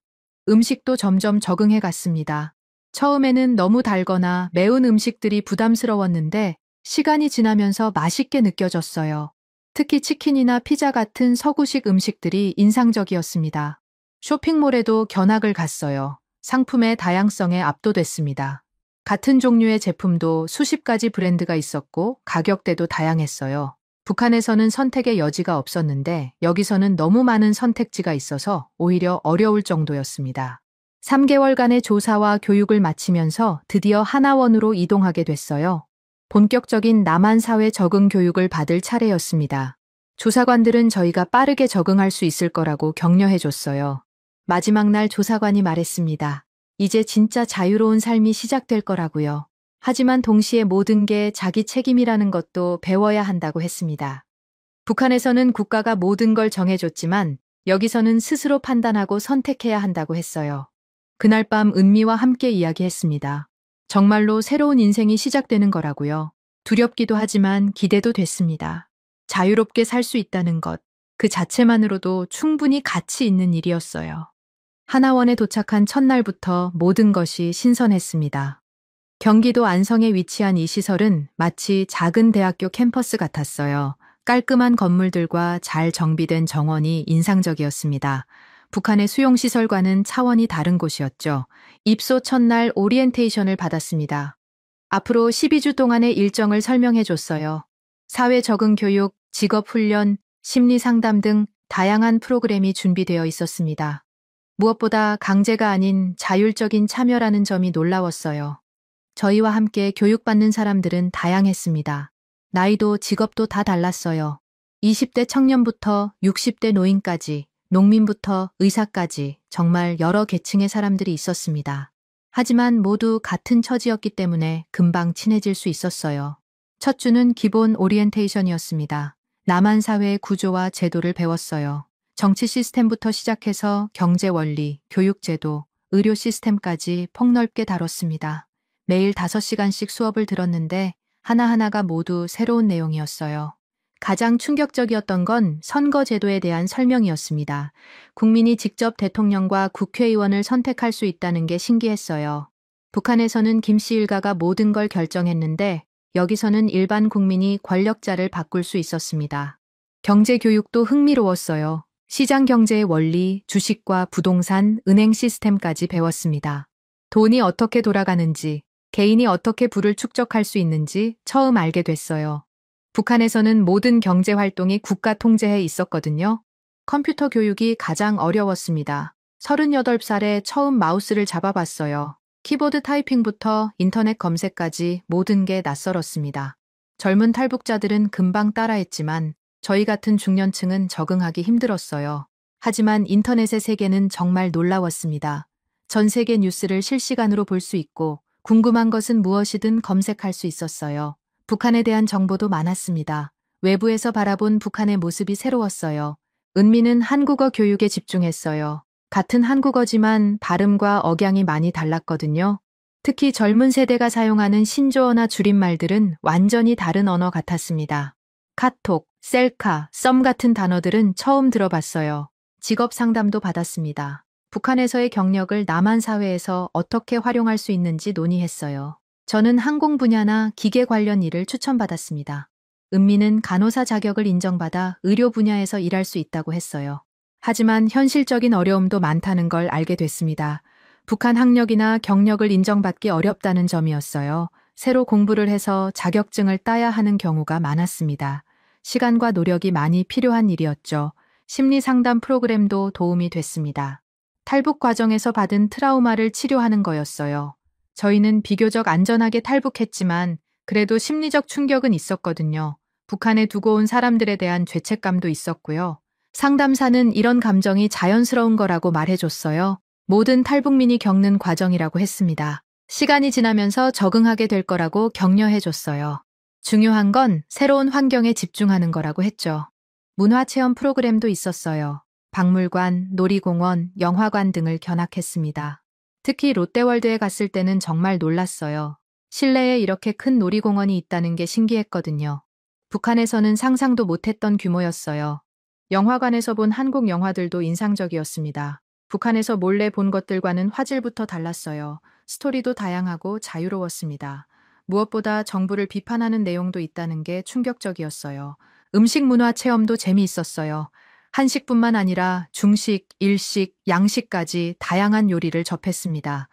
음식도 점점 적응해 갔습니다. 처음에는 너무 달거나 매운 음식들이 부담스러웠는데 시간이 지나면서 맛있게 느껴졌어요. 특히 치킨이나 피자 같은 서구식 음식들이 인상적이었습니다. 쇼핑몰에도 견학을 갔어요. 상품의 다양성에 압도됐습니다. 같은 종류의 제품도 수십 가지 브랜드가 있었고 가격대도 다양했어요. 북한에서는 선택의 여지가 없었는데 여기서는 너무 많은 선택지가 있어서 오히려 어려울 정도였습니다. 3개월간의 조사와 교육을 마치면서 드디어 하나원으로 이동하게 됐어요. 본격적인 남한 사회 적응 교육을 받을 차례였습니다. 조사관들은 저희가 빠르게 적응할 수 있을 거라고 격려해 줬어요. 마지막 날 조사관이 말했습니다. 이제 진짜 자유로운 삶이 시작될 거라고요. 하지만 동시에 모든 게 자기 책임이라는 것도 배워야 한다고 했습니다. 북한에서는 국가가 모든 걸 정해줬지만 여기서는 스스로 판단하고 선택해야 한다고 했어요. 그날 밤 은미와 함께 이야기했습니다. 정말로 새로운 인생이 시작되는 거라고요. 두렵기도 하지만 기대도 됐습니다. 자유롭게 살 수 있다는 것, 그 자체만으로도 충분히 가치 있는 일이었어요. 하나원에 도착한 첫날부터 모든 것이 신선했습니다. 경기도 안성에 위치한 이 시설은 마치 작은 대학교 캠퍼스 같았어요. 깔끔한 건물들과 잘 정비된 정원이 인상적이었습니다. 북한의 수용시설과는 차원이 다른 곳이었죠. 입소 첫날 오리엔테이션을 받았습니다. 앞으로 12주 동안의 일정을 설명해 줬어요. 사회 적응 교육, 직업 훈련, 심리 상담 등 다양한 프로그램이 준비되어 있었습니다. 무엇보다 강제가 아닌 자율적인 참여라는 점이 놀라웠어요. 저희와 함께 교육받는 사람들은 다양했습니다. 나이도 직업도 다 달랐어요. 20대 청년부터 60대 노인까지, 농민부터 의사까지 정말 여러 계층의 사람들이 있었습니다. 하지만 모두 같은 처지였기 때문에 금방 친해질 수 있었어요. 첫 주는 기본 오리엔테이션이었습니다. 남한 사회의 구조와 제도를 배웠어요. 정치 시스템부터 시작해서 경제 원리, 교육 제도, 의료 시스템까지 폭넓게 다뤘습니다. 매일 5시간씩 수업을 들었는데 하나하나가 모두 새로운 내용이었어요. 가장 충격적이었던 건 선거 제도에 대한 설명이었습니다. 국민이 직접 대통령과 국회의원을 선택할 수 있다는 게 신기했어요. 북한에서는 김씨 일가가 모든 걸 결정했는데 여기서는 일반 국민이 권력자를 바꿀 수 있었습니다. 경제 교육도 흥미로웠어요. 시장 경제의 원리, 주식과 부동산, 은행 시스템까지 배웠습니다. 돈이 어떻게 돌아가는지, 개인이 어떻게 부를 축적할 수 있는지 처음 알게 됐어요. 북한에서는 모든 경제 활동이 국가 통제에 있었거든요. 컴퓨터 교육이 가장 어려웠습니다. 38살에 처음 마우스를 잡아봤어요. 키보드 타이핑부터 인터넷 검색까지 모든 게 낯설었습니다. 젊은 탈북자들은 금방 따라했지만 저희 같은 중년층은 적응하기 힘들었어요. 하지만 인터넷의 세계는 정말 놀라웠습니다. 전 세계 뉴스를 실시간으로 볼 수 있고 궁금한 것은 무엇이든 검색할 수 있었어요. 북한에 대한 정보도 많았습니다. 외부에서 바라본 북한의 모습이 새로웠어요. 은미는 한국어 교육에 집중했어요. 같은 한국어지만 발음과 억양이 많이 달랐거든요. 특히 젊은 세대가 사용하는 신조어나 줄임말들은 완전히 다른 언어 같았습니다. 카톡, 셀카, 썸 같은 단어들은 처음 들어봤어요. 직업 상담도 받았습니다. 북한에서의 경력을 남한 사회에서 어떻게 활용할 수 있는지 논의했어요. 저는 항공 분야나 기계 관련 일을 추천받았습니다. 은미는 간호사 자격을 인정받아 의료 분야에서 일할 수 있다고 했어요. 하지만 현실적인 어려움도 많다는 걸 알게 됐습니다. 북한 학력이나 경력을 인정받기 어렵다는 점이었어요. 새로 공부를 해서 자격증을 따야 하는 경우가 많았습니다. 시간과 노력이 많이 필요한 일이었죠. 심리 상담 프로그램도 도움이 됐습니다. 탈북 과정에서 받은 트라우마를 치료하는 거였어요. 저희는 비교적 안전하게 탈북했지만 그래도 심리적 충격은 있었거든요. 북한에 두고 온 사람들에 대한 죄책감도 있었고요. 상담사는 이런 감정이 자연스러운 거라고 말해줬어요. 모든 탈북민이 겪는 과정이라고 했습니다. 시간이 지나면서 적응하게 될 거라고 격려해줬어요. 중요한 건 새로운 환경에 집중하는 거라고 했죠. 문화체험 프로그램도 있었어요. 박물관, 놀이공원, 영화관 등을 견학했습니다. 특히 롯데월드에 갔을 때는 정말 놀랐어요. 실내에 이렇게 큰 놀이공원이 있다는 게 신기했거든요. 북한에서는 상상도 못했던 규모였어요. 영화관에서 본 한국 영화들도 인상적이었습니다. 북한에서 몰래 본 것들과는 화질부터 달랐어요. 스토리도 다양하고 자유로웠습니다. 무엇보다 정부를 비판하는 내용도 있다는 게 충격적이었어요. 음식 문화 체험도 재미있었어요. 한식뿐만 아니라 중식, 일식, 양식까지 다양한 요리를 접했습니다.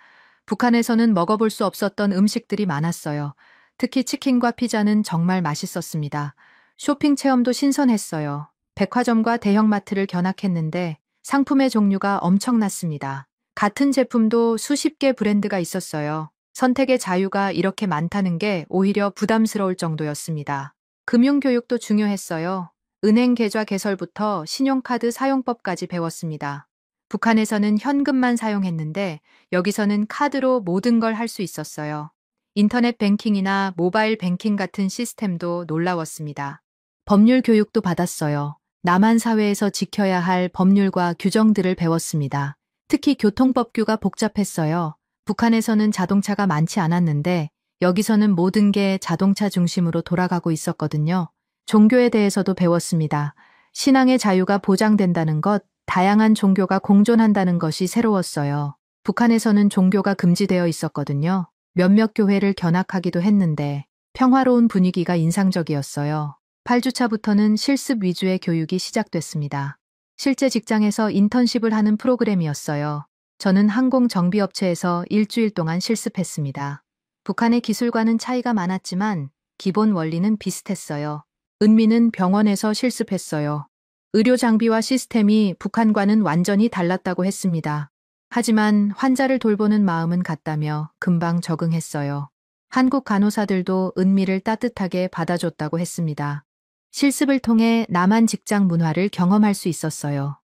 북한에서는 먹어볼 수 없었던 음식들이 많았어요. 특히 치킨과 피자는 정말 맛있었습니다. 쇼핑 체험도 신선했어요. 백화점과 대형마트를 견학했는데 상품의 종류가 엄청났습니다. 같은 제품도 수십 개 브랜드가 있었어요. 선택의 자유가 이렇게 많다는 게 오히려 부담스러울 정도였습니다. 금융교육도 중요했어요. 은행 계좌 개설부터 신용카드 사용법까지 배웠습니다. 북한에서는 현금만 사용했는데 여기서는 카드로 모든 걸 할 수 있었어요. 인터넷 뱅킹이나 모바일 뱅킹 같은 시스템도 놀라웠습니다. 법률 교육도 받았어요. 남한 사회에서 지켜야 할 법률과 규정들을 배웠습니다. 특히 교통법규가 복잡했어요. 북한에서는 자동차가 많지 않았는데 여기서는 모든 게 자동차 중심으로 돌아가고 있었거든요. 종교에 대해서도 배웠습니다. 신앙의 자유가 보장된다는 것, 다양한 종교가 공존한다는 것이 새로웠어요. 북한에서는 종교가 금지되어 있었거든요. 몇몇 교회를 견학하기도 했는데 평화로운 분위기가 인상적이었어요. 8주차부터는 실습 위주의 교육이 시작됐습니다. 실제 직장에서 인턴십을 하는 프로그램이었어요. 저는 항공정비업체에서 일주일 동안 실습했습니다. 북한의 기술과는 차이가 많았지만 기본 원리는 비슷했어요. 은미는 병원에서 실습했어요. 의료 장비와 시스템이 북한과는 완전히 달랐다고 했습니다. 하지만 환자를 돌보는 마음은 같다며 금방 적응했어요. 한국 간호사들도 은미를 따뜻하게 받아줬다고 했습니다. 실습을 통해 남한 직장 문화를 경험할 수 있었어요.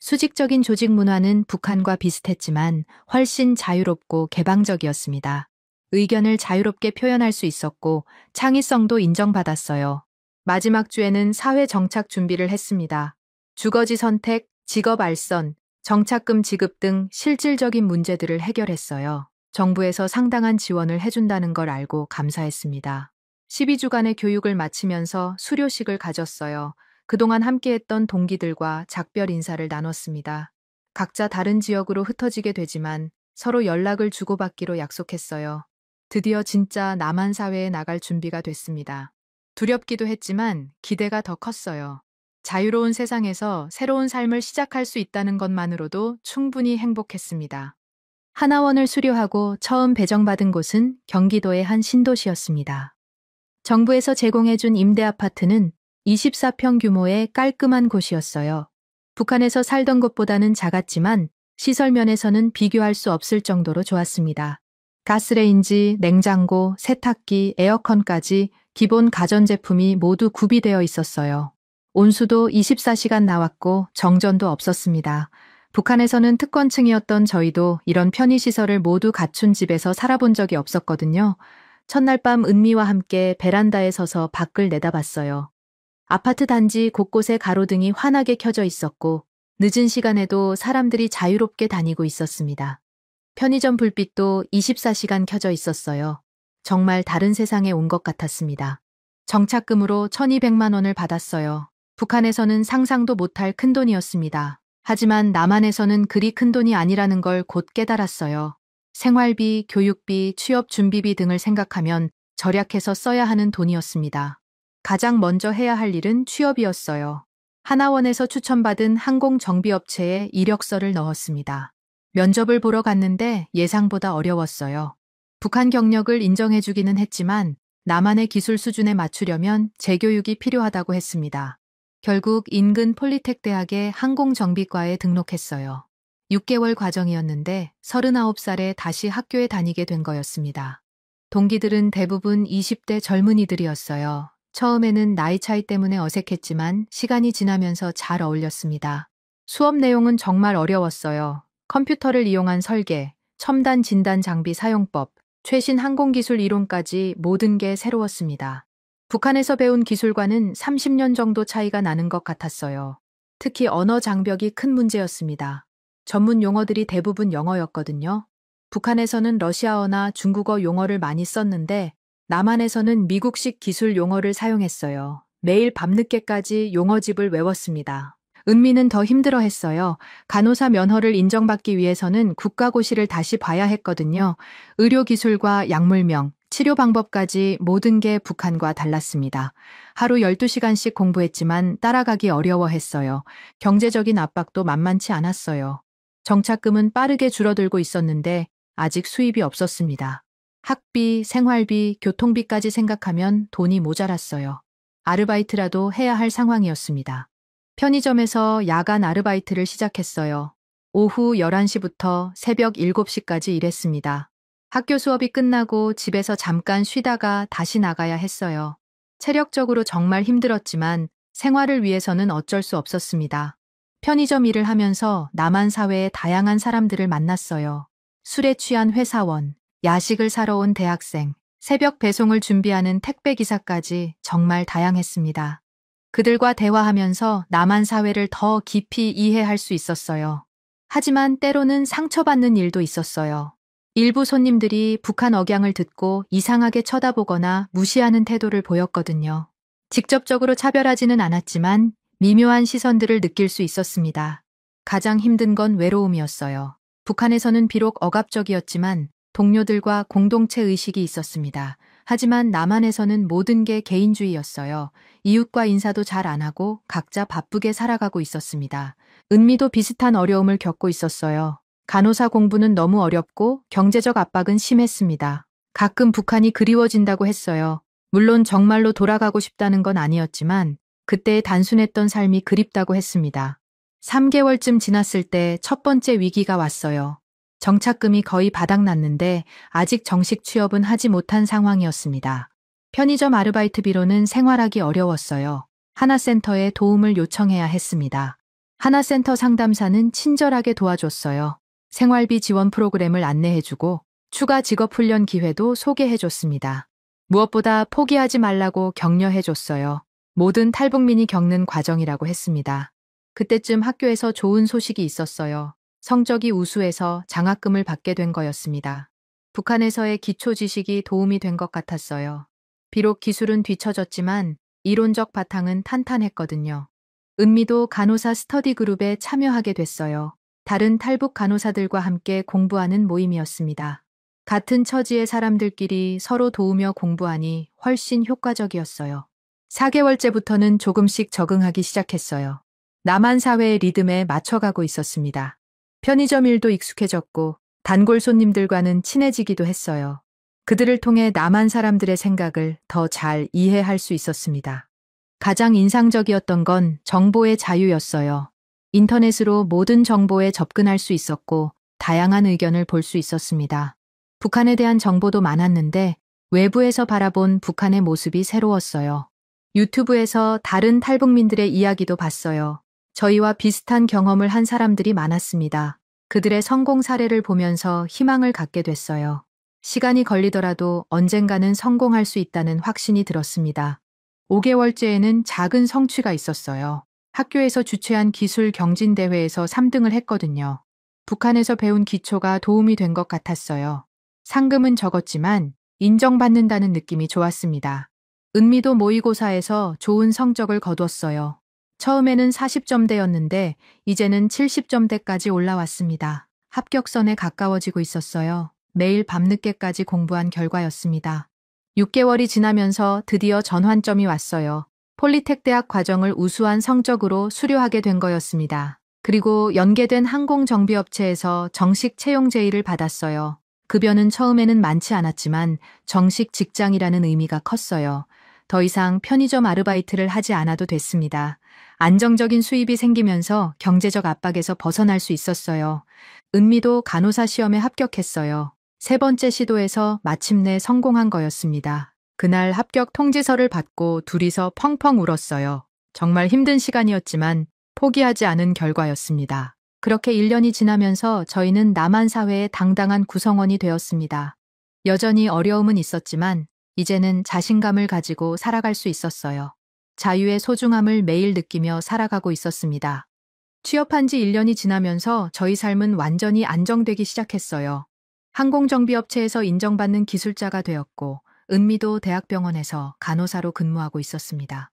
수직적인 조직 문화는 북한과 비슷했지만 훨씬 자유롭고 개방적이었습니다. 의견을 자유롭게 표현할 수 있었고 창의성도 인정받았어요. 마지막 주에는 사회 정착 준비를 했습니다. 주거지 선택, 직업 알선, 정착금 지급 등 실질적인 문제들을 해결했어요. 정부에서 상당한 지원을 해준다는 걸 알고 감사했습니다. 12주간의 교육을 마치면서 수료식을 가졌어요. 그동안 함께했던 동기들과 작별 인사를 나눴습니다. 각자 다른 지역으로 흩어지게 되지만 서로 연락을 주고받기로 약속했어요. 드디어 진짜 남한 사회에 나갈 준비가 됐습니다. 두렵기도 했지만 기대가 더 컸어요. 자유로운 세상에서 새로운 삶을 시작할 수 있다는 것만으로도 충분히 행복했습니다. 하나원을 수료하고 처음 배정받은 곳은 경기도의 한 신도시였습니다. 정부에서 제공해준 임대 아파트는 24평 규모의 깔끔한 곳이었어요. 북한에서 살던 곳보다는 작았지만 시설 면에서는 비교할 수 없을 정도로 좋았습니다. 가스레인지, 냉장고, 세탁기, 에어컨까지 기본 가전제품이 모두 구비되어 있었어요. 온수도 24시간 나왔고 정전도 없었습니다. 북한에서는 특권층이었던 저희도 이런 편의시설을 모두 갖춘 집에서 살아본 적이 없었거든요. 첫날 밤 은미와 함께 베란다에 서서 밖을 내다봤어요. 아파트 단지 곳곳에 가로등이 환하게 켜져 있었고 늦은 시간에도 사람들이 자유롭게 다니고 있었습니다. 편의점 불빛도 24시간 켜져 있었어요. 정말 다른 세상에 온 것 같았습니다. 정착금으로 1200만 원을 받았어요. 북한에서는 상상도 못할 큰돈이었습니다. 하지만 남한에서는 그리 큰 돈이 아니라는 걸 곧 깨달았어요. 생활비, 교육비, 취업 준비비 등을 생각하면 절약해서 써야 하는 돈이었습니다. 가장 먼저 해야 할 일은 취업이었어요. 하나원에서 추천받은 항공정비업체에 이력서를 넣었습니다. 면접을 보러 갔는데 예상보다 어려웠어요. 북한 경력을 인정해주기는 했지만 남한의 기술 수준에 맞추려면 재교육이 필요하다고 했습니다. 결국 인근 폴리텍 대학의 항공정비과에 등록했어요. 6개월 과정이었는데 39살에 다시 학교에 다니게 된 거였습니다. 동기들은 대부분 20대 젊은이들이었어요. 처음에는 나이 차이 때문에 어색했지만 시간이 지나면서 잘 어울렸습니다. 수업 내용은 정말 어려웠어요. 컴퓨터를 이용한 설계, 첨단 진단 장비 사용법, 최신 항공기술 이론까지 모든 게 새로웠습니다. 북한에서 배운 기술과는 30년 정도 차이가 나는 것 같았어요. 특히 언어 장벽이 큰 문제였습니다. 전문 용어들이 대부분 영어였거든요. 북한에서는 러시아어나 중국어 용어를 많이 썼는데 남한에서는 미국식 기술 용어를 사용했어요. 매일 밤늦게까지 용어집을 외웠습니다. 은미는 더 힘들어했어요. 간호사 면허를 인정받기 위해서는 국가고시를 다시 봐야 했거든요. 의료기술과 약물명, 치료 방법까지 모든 게 북한과 달랐습니다. 하루 12시간씩 공부했지만 따라가기 어려워했어요. 경제적인 압박도 만만치 않았어요. 정착금은 빠르게 줄어들고 있었는데 아직 수입이 없었습니다. 학비, 생활비, 교통비까지 생각하면 돈이 모자랐어요. 아르바이트라도 해야 할 상황이었습니다. 편의점에서 야간 아르바이트를 시작했어요. 오후 11시부터 새벽 7시까지 일했습니다. 학교 수업이 끝나고 집에서 잠깐 쉬다가 다시 나가야 했어요. 체력적으로 정말 힘들었지만 생활을 위해서는 어쩔 수 없었습니다. 편의점 일을 하면서 남한 사회의 다양한 사람들을 만났어요. 술에 취한 회사원, 야식을 사러 온 대학생, 새벽 배송을 준비하는 택배기사까지 정말 다양했습니다. 그들과 대화하면서 남한 사회를 더 깊이 이해할 수 있었어요. 하지만 때로는 상처받는 일도 있었어요. 일부 손님들이 북한 억양을 듣고 이상하게 쳐다보거나 무시하는 태도를 보였거든요. 직접적으로 차별하지는 않았지만 미묘한 시선들을 느낄 수 있었습니다. 가장 힘든 건 외로움이었어요. 북한에서는 비록 억압적이었지만 동료들과 공동체 의식이 있었습니다. 하지만 남한에서는 모든 게 개인주의였어요. 이웃과 인사도 잘 안 하고 각자 바쁘게 살아가고 있었습니다. 은미도 비슷한 어려움을 겪고 있었어요. 간호사 공부는 너무 어렵고 경제적 압박은 심했습니다. 가끔 북한이 그리워진다고 했어요. 물론 정말로 돌아가고 싶다는 건 아니었지만 그때의 단순했던 삶이 그립다고 했습니다. 3개월쯤 지났을 때 첫 번째 위기가 왔어요. 정착금이 거의 바닥났는데 아직 정식 취업은 하지 못한 상황이었습니다. 편의점 아르바이트비로는 생활하기 어려웠어요. 하나센터에 도움을 요청해야 했습니다. 하나센터 상담사는 친절하게 도와줬어요. 생활비 지원 프로그램을 안내해주고 추가 직업훈련 기회도 소개해줬습니다. 무엇보다 포기하지 말라고 격려해줬어요. 모든 탈북민이 겪는 과정이라고 했습니다. 그때쯤 학교에서 좋은 소식이 있었어요. 성적이 우수해서 장학금을 받게 된 거였습니다. 북한에서의 기초 지식이 도움이 된 것 같았어요. 비록 기술은 뒤처졌지만 이론적 바탕은 탄탄했거든요. 은미도 간호사 스터디 그룹에 참여하게 됐어요. 다른 탈북 간호사들과 함께 공부하는 모임이었습니다. 같은 처지의 사람들끼리 서로 도우며 공부하니 훨씬 효과적이었어요. 4개월째부터는 조금씩 적응하기 시작했어요. 남한 사회의 리듬에 맞춰가고 있었습니다. 편의점 일도 익숙해졌고 단골 손님들과는 친해지기도 했어요. 그들을 통해 남한 사람들의 생각을 더 잘 이해할 수 있었습니다. 가장 인상적이었던 건 정보의 자유였어요. 인터넷으로 모든 정보에 접근할 수 있었고 다양한 의견을 볼 수 있었습니다. 북한에 대한 정보도 많았는데 외부에서 바라본 북한의 모습이 새로웠어요. 유튜브에서 다른 탈북민들의 이야기도 봤어요. 저희와 비슷한 경험을 한 사람들이 많았습니다. 그들의 성공 사례를 보면서 희망을 갖게 됐어요. 시간이 걸리더라도 언젠가는 성공할 수 있다는 확신이 들었습니다. 5개월째에는 작은 성취가 있었어요. 학교에서 주최한 기술 경진대회에서 3등을 했거든요. 북한에서 배운 기초가 도움이 된 것 같았어요. 상금은 적었지만 인정받는다는 느낌이 좋았습니다. 은미도 모의고사에서 좋은 성적을 거뒀어요. 처음에는 40점대였는데 이제는 70점대까지 올라왔습니다. 합격선에 가까워지고 있었어요. 매일 밤늦게까지 공부한 결과였습니다. 6개월이 지나면서 드디어 전환점이 왔어요. 폴리텍 대학 과정을 우수한 성적으로 수료하게 된 거였습니다. 그리고 연계된 항공정비업체에서 정식 채용 제의를 받았어요. 급여는 처음에는 많지 않았지만 정식 직장이라는 의미가 컸어요. 더 이상 편의점 아르바이트를 하지 않아도 됐습니다. 안정적인 수입이 생기면서 경제적 압박에서 벗어날 수 있었어요. 은미도 간호사 시험에 합격했어요. 세 번째 시도에서 마침내 성공한 거였습니다. 그날 합격 통지서를 받고 둘이서 펑펑 울었어요. 정말 힘든 시간이었지만 포기하지 않은 결과였습니다. 그렇게 1년이 지나면서 저희는 남한 사회의 당당한 구성원이 되었습니다. 여전히 어려움은 있었지만 이제는 자신감을 가지고 살아갈 수 있었어요. 자유의 소중함을 매일 느끼며 살아가고 있었습니다. 취업한 지 1년이 지나면서 저희 삶은 완전히 안정되기 시작했어요. 항공정비업체에서 인정받는 기술자가 되었고 은미도 대학병원에서 간호사로 근무하고 있었습니다.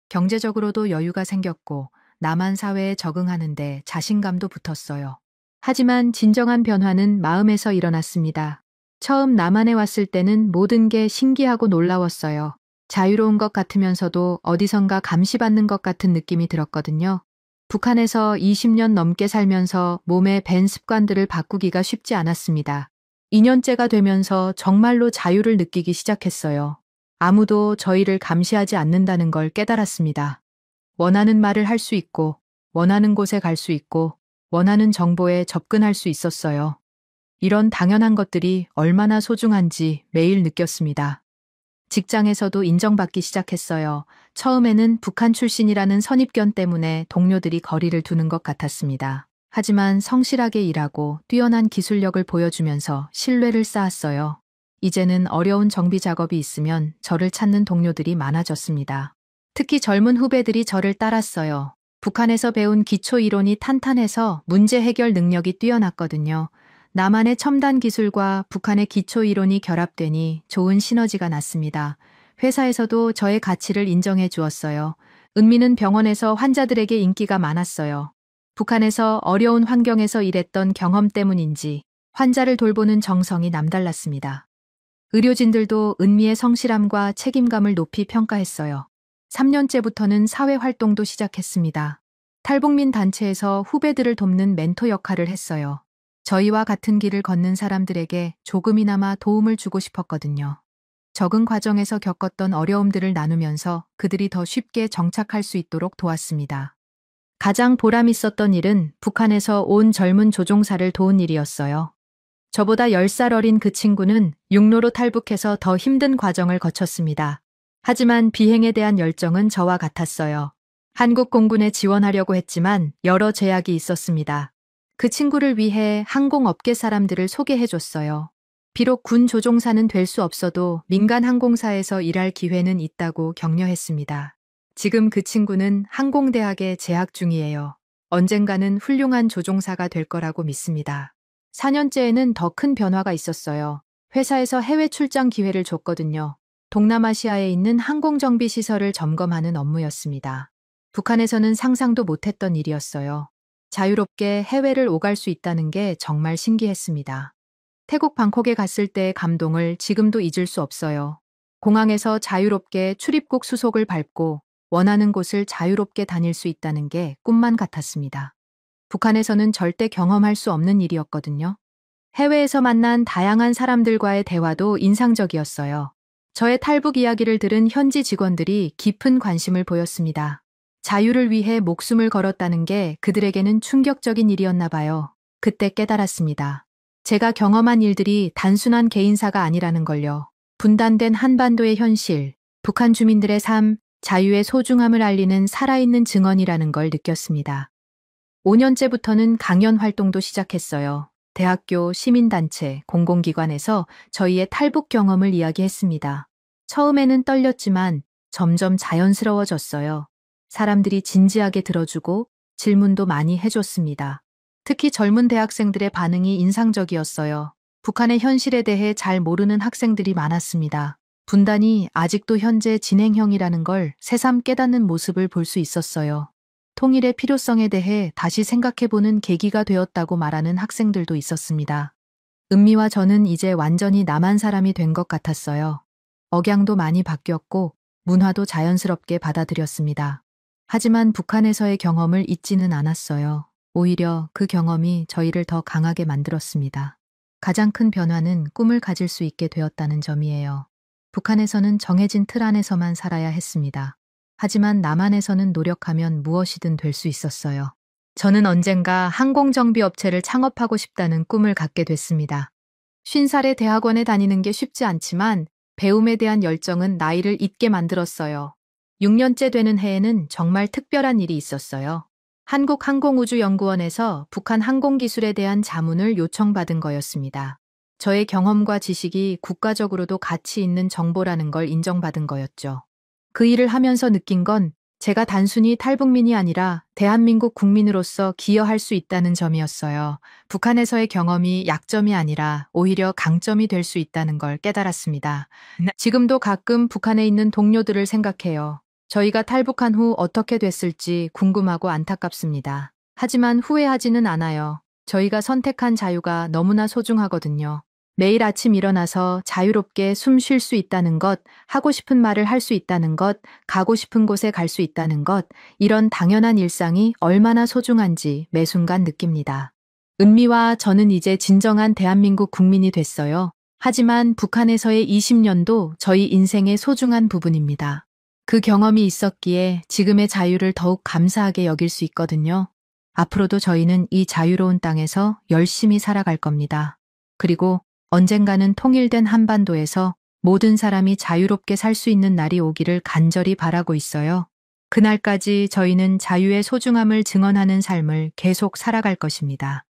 경제적으로도 여유가 생겼고 남한 사회에 적응하는데 자신감도 붙었어요. 하지만 진정한 변화는 마음에서 일어났습니다. 처음 남한에 왔을 때는 모든 게 신기하고 놀라웠어요. 자유로운 것 같으면서도 어디선가 감시받는 것 같은 느낌이 들었거든요. 북한에서 20년 넘게 살면서 몸에 밴 습관들을 바꾸기가 쉽지 않았습니다. 2년째가 되면서 정말로 자유를 느끼기 시작했어요. 아무도 저희를 감시하지 않는다는 걸 깨달았습니다. 원하는 말을 할 수 있고, 원하는 곳에 갈 수 있고, 원하는 정보에 접근할 수 있었어요. 이런 당연한 것들이 얼마나 소중한지 매일 느꼈습니다. 직장에서도 인정받기 시작했어요. 처음에는 북한 출신이라는 선입견 때문에 동료들이 거리를 두는 것 같았습니다. 하지만 성실하게 일하고 뛰어난 기술력을 보여주면서 신뢰를 쌓았어요. 이제는 어려운 정비 작업이 있으면 저를 찾는 동료들이 많아졌습니다. 특히 젊은 후배들이 저를 따랐어요. 북한에서 배운 기초 이론이 탄탄해서 문제 해결 능력이 뛰어났거든요. 남한의 첨단 기술과 북한의 기초 이론이 결합되니 좋은 시너지가 났습니다. 회사에서도 저의 가치를 인정해 주었어요. 은미는 병원에서 환자들에게 인기가 많았어요. 북한에서 어려운 환경에서 일했던 경험 때문인지 환자를 돌보는 정성이 남달랐습니다. 의료진들도 은미의 성실함과 책임감을 높이 평가했어요. 3년째부터는 사회활동도 시작했습니다. 탈북민 단체에서 후배들을 돕는 멘토 역할을 했어요. 저희와 같은 길을 걷는 사람들에게 조금이나마 도움을 주고 싶었거든요. 적응 과정에서 겪었던 어려움들을 나누면서 그들이 더 쉽게 정착할 수 있도록 도왔습니다. 가장 보람 있었던 일은 북한에서 온 젊은 조종사를 도운 일이었어요. 저보다 10살 어린 그 친구는 육로로 탈북해서 더 힘든 과정을 거쳤습니다. 하지만 비행에 대한 열정은 저와 같았어요. 한국 공군에 지원하려고 했지만 여러 제약이 있었습니다. 그 친구를 위해 항공업계 사람들을 소개해줬어요. 비록 군 조종사는 될 수 없어도 민간 항공사에서 일할 기회는 있다고 격려했습니다. 지금 그 친구는 항공대학에 재학 중이에요. 언젠가는 훌륭한 조종사가 될 거라고 믿습니다. 4년째에는 더 큰 변화가 있었어요. 회사에서 해외 출장 기회를 줬거든요. 동남아시아에 있는 항공정비 시설을 점검하는 업무였습니다. 북한에서는 상상도 못했던 일이었어요. 자유롭게 해외를 오갈 수 있다는 게 정말 신기했습니다. 태국 방콕에 갔을 때의 감동을 지금도 잊을 수 없어요. 공항에서 자유롭게 출입국 수속을 밟고 원하는 곳을 자유롭게 다닐 수 있다는 게 꿈만 같았습니다. 북한에서는 절대 경험할 수 없는 일이었거든요. 해외에서 만난 다양한 사람들과의 대화도 인상적이었어요. 저의 탈북 이야기를 들은 현지 직원들이 깊은 관심을 보였습니다. 자유를 위해 목숨을 걸었다는 게 그들에게는 충격적인 일이었나 봐요. 그때 깨달았습니다. 제가 경험한 일들이 단순한 개인사가 아니라는 걸요. 분단된 한반도의 현실, 북한 주민들의 삶, 자유의 소중함을 알리는 살아있는 증언이라는 걸 느꼈습니다. 5년째부터는 강연 활동도 시작했어요. 대학교, 시민단체, 공공기관에서 저희의 탈북 경험을 이야기했습니다. 처음에는 떨렸지만 점점 자연스러워졌어요. 사람들이 진지하게 들어주고 질문도 많이 해줬습니다. 특히 젊은 대학생들의 반응이 인상적이었어요. 북한의 현실에 대해 잘 모르는 학생들이 많았습니다. 분단이 아직도 현재 진행형이라는 걸 새삼 깨닫는 모습을 볼 수 있었어요. 통일의 필요성에 대해 다시 생각해보는 계기가 되었다고 말하는 학생들도 있었습니다. 은미와 저는 이제 완전히 남한 사람이 된 것 같았어요. 억양도 많이 바뀌었고 문화도 자연스럽게 받아들였습니다. 하지만 북한에서의 경험을 잊지는 않았어요. 오히려 그 경험이 저희를 더 강하게 만들었습니다. 가장 큰 변화는 꿈을 가질 수 있게 되었다는 점이에요. 북한에서는 정해진 틀 안에서만 살아야 했습니다. 하지만 남한에서는 노력하면 무엇이든 될 수 있었어요. 저는 언젠가 항공정비업체를 창업하고 싶다는 꿈을 갖게 됐습니다. 50살에 대학원에 다니는 게 쉽지 않지만 배움에 대한 열정은 나이를 잊게 만들었어요. 6년째 되는 해에는 정말 특별한 일이 있었어요. 한국항공우주연구원에서 북한 항공기술에 대한 자문을 요청받은 거였습니다. 저의 경험과 지식이 국가적으로도 가치 있는 정보라는 걸 인정받은 거였죠. 그 일을 하면서 느낀 건 제가 단순히 탈북민이 아니라 대한민국 국민으로서 기여할 수 있다는 점이었어요. 북한에서의 경험이 약점이 아니라 오히려 강점이 될 수 있다는 걸 깨달았습니다. 지금도 가끔 북한에 있는 동료들을 생각해요. 저희가 탈북한 후 어떻게 됐을지 궁금하고 안타깝습니다. 하지만 후회하지는 않아요. 저희가 선택한 자유가 너무나 소중하거든요. 매일 아침 일어나서 자유롭게 숨 쉴 수 있다는 것, 하고 싶은 말을 할 수 있다는 것, 가고 싶은 곳에 갈 수 있다는 것, 이런 당연한 일상이 얼마나 소중한지 매 순간 느낍니다. 은미와 저는 이제 진정한 대한민국 국민이 됐어요. 하지만 북한에서의 20년도 저희 인생의 소중한 부분입니다. 그 경험이 있었기에 지금의 자유를 더욱 감사하게 여길 수 있거든요. 앞으로도 저희는 이 자유로운 땅에서 열심히 살아갈 겁니다. 그리고 언젠가는 통일된 한반도에서 모든 사람이 자유롭게 살 수 있는 날이 오기를 간절히 바라고 있어요. 그날까지 저희는 자유의 소중함을 증언하는 삶을 계속 살아갈 것입니다.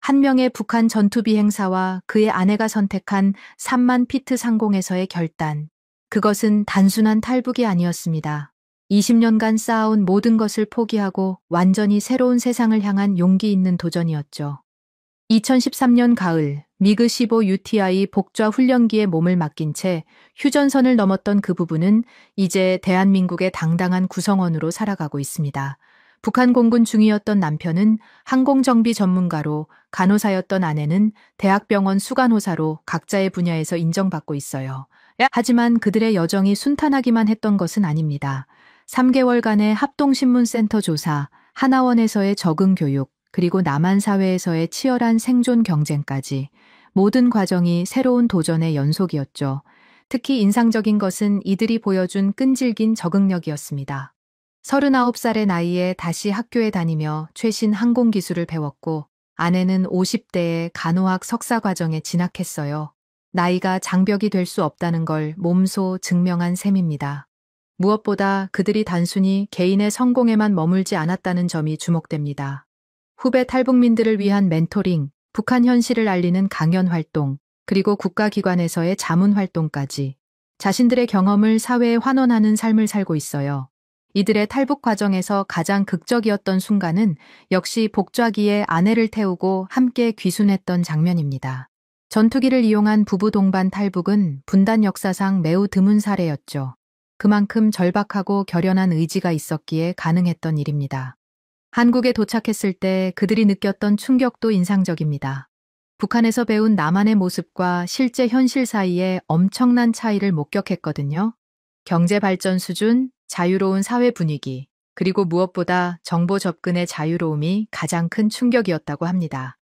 한 명의 북한 전투비행사와 그의 아내가 선택한 3만 피트 상공에서의 결단. 그것은 단순한 탈북이 아니었습니다. 20년간 쌓아온 모든 것을 포기하고 완전히 새로운 세상을 향한 용기 있는 도전이었죠. 2013년 가을 미그 15 UTI 복좌 훈련기에 몸을 맡긴 채 휴전선을 넘었던 그 부부는 이제 대한민국의 당당한 구성원으로 살아가고 있습니다. 북한 공군 중위였던 남편은 항공정비 전문가로, 간호사였던 아내는 대학병원 수간호사로 각자의 분야에서 인정받고 있어요. 하지만 그들의 여정이 순탄하기만 했던 것은 아닙니다. 3개월간의 합동신문센터 조사, 하나원에서의 적응 교육, 그리고 남한 사회에서의 치열한 생존 경쟁까지 모든 과정이 새로운 도전의 연속이었죠. 특히 인상적인 것은 이들이 보여준 끈질긴 적응력이었습니다. 39살의 나이에 다시 학교에 다니며 최신 항공기술을 배웠고 아내는 50대에 간호학 석사 과정에 진학했어요. 나이가 장벽이 될 수 없다는 걸 몸소 증명한 셈입니다. 무엇보다 그들이 단순히 개인의 성공에만 머물지 않았다는 점이 주목됩니다. 후배 탈북민들을 위한 멘토링, 북한 현실을 알리는 강연 활동, 그리고 국가기관에서의 자문 활동까지 자신들의 경험을 사회에 환원하는 삶을 살고 있어요. 이들의 탈북 과정에서 가장 극적이었던 순간은 역시 복좌기에 아내를 태우고 함께 귀순했던 장면입니다. 전투기를 이용한 부부 동반 탈북은 분단 역사상 매우 드문 사례였죠. 그만큼 절박하고 결연한 의지가 있었기에 가능했던 일입니다. 한국에 도착했을 때 그들이 느꼈던 충격도 인상적입니다. 북한에서 배운 남한의 모습과 실제 현실 사이에 엄청난 차이를 목격했거든요. 경제 발전 수준, 자유로운 사회 분위기, 그리고 무엇보다 정보 접근의 자유로움이 가장 큰 충격이었다고 합니다.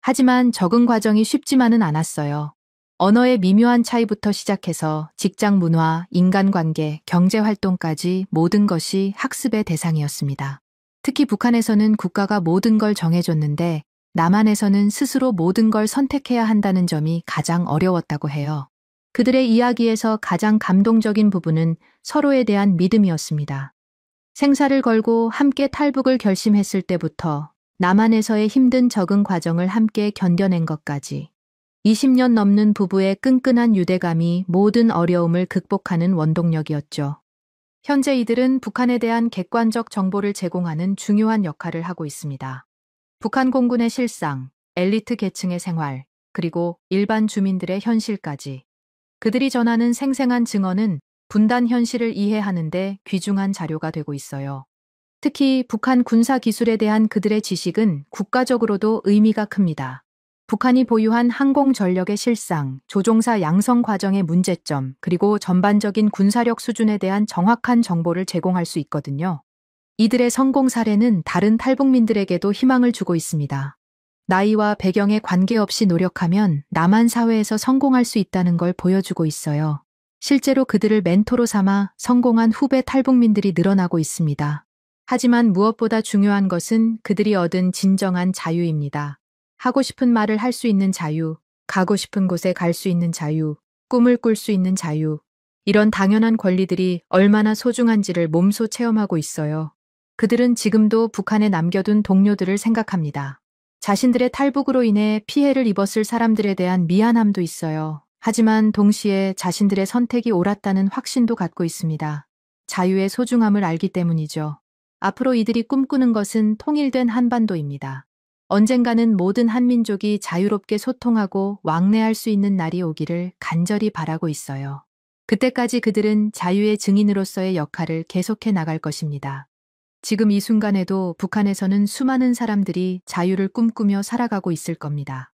하지만 적응 과정이 쉽지만은 않았어요. 언어의 미묘한 차이부터 시작해서 직장 문화, 인간관계, 경제활동까지 모든 것이 학습의 대상이었습니다. 특히 북한에서는 국가가 모든 걸 정해줬는데 남한에서는 스스로 모든 걸 선택해야 한다는 점이 가장 어려웠다고 해요. 그들의 이야기에서 가장 감동적인 부분은 서로에 대한 믿음이었습니다. 생사를 걸고 함께 탈북을 결심했을 때부터 남한에서의 힘든 적응 과정을 함께 견뎌낸 것까지 20년 넘는 부부의 끈끈한 유대감이 모든 어려움을 극복하는 원동력이었죠. 현재 이들은 북한에 대한 객관적 정보를 제공하는 중요한 역할을 하고 있습니다. 북한 공군의 실상, 엘리트 계층의 생활, 그리고 일반 주민들의 현실까지 그들이 전하는 생생한 증언은 분단 현실을 이해하는 데 귀중한 자료가 되고 있어요. 특히 북한 군사 기술에 대한 그들의 지식은 국가적으로도 의미가 큽니다. 북한이 보유한 항공 전력의 실상, 조종사 양성 과정의 문제점, 그리고 전반적인 군사력 수준에 대한 정확한 정보를 제공할 수 있거든요. 이들의 성공 사례는 다른 탈북민들에게도 희망을 주고 있습니다. 나이와 배경에 관계없이 노력하면 남한 사회에서 성공할 수 있다는 걸 보여주고 있어요. 실제로 그들을 멘토로 삼아 성공한 후배 탈북민들이 늘어나고 있습니다. 하지만 무엇보다 중요한 것은 그들이 얻은 진정한 자유입니다. 하고 싶은 말을 할 수 있는 자유, 가고 싶은 곳에 갈 수 있는 자유, 꿈을 꿀 수 있는 자유. 이런 당연한 권리들이 얼마나 소중한지를 몸소 체험하고 있어요. 그들은 지금도 북한에 남겨둔 동료들을 생각합니다. 자신들의 탈북으로 인해 피해를 입었을 사람들에 대한 미안함도 있어요. 하지만 동시에 자신들의 선택이 옳았다는 확신도 갖고 있습니다. 자유의 소중함을 알기 때문이죠. 앞으로 이들이 꿈꾸는 것은 통일된 한반도입니다. 언젠가는 모든 한민족이 자유롭게 소통하고 왕래할 수 있는 날이 오기를 간절히 바라고 있어요. 그때까지 그들은 자유의 증인으로서의 역할을 계속해 나갈 것입니다. 지금 이 순간에도 북한에서는 수많은 사람들이 자유를 꿈꾸며 살아가고 있을 겁니다.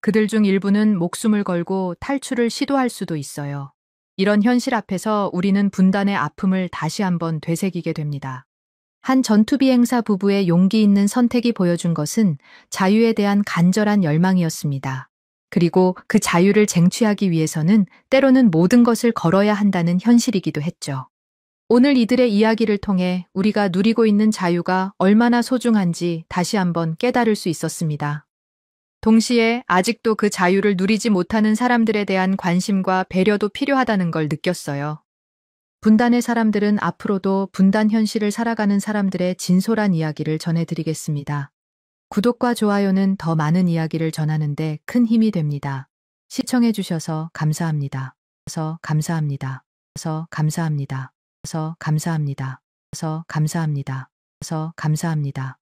그들 중 일부는 목숨을 걸고 탈출을 시도할 수도 있어요. 이런 현실 앞에서 우리는 분단의 아픔을 다시 한번 되새기게 됩니다. 한 전투비행사 부부의 용기 있는 선택이 보여준 것은 자유에 대한 간절한 열망이었습니다. 그리고 그 자유를 쟁취하기 위해서는 때로는 모든 것을 걸어야 한다는 현실이기도 했죠. 오늘 이들의 이야기를 통해 우리가 누리고 있는 자유가 얼마나 소중한지 다시 한번 깨달을 수 있었습니다. 동시에 아직도 그 자유를 누리지 못하는 사람들에 대한 관심과 배려도 필요하다는 걸 느꼈어요. 분단의 사람들은 앞으로도 분단 현실을 살아가는 사람들의 진솔한 이야기를 전해드리겠습니다. 구독과 좋아요는 더 많은 이야기를 전하는데 큰 힘이 됩니다. 시청해주셔서 감사합니다. 감사합니다. 감사합니다. 감사합니다. 감사합니다. 감사합니다.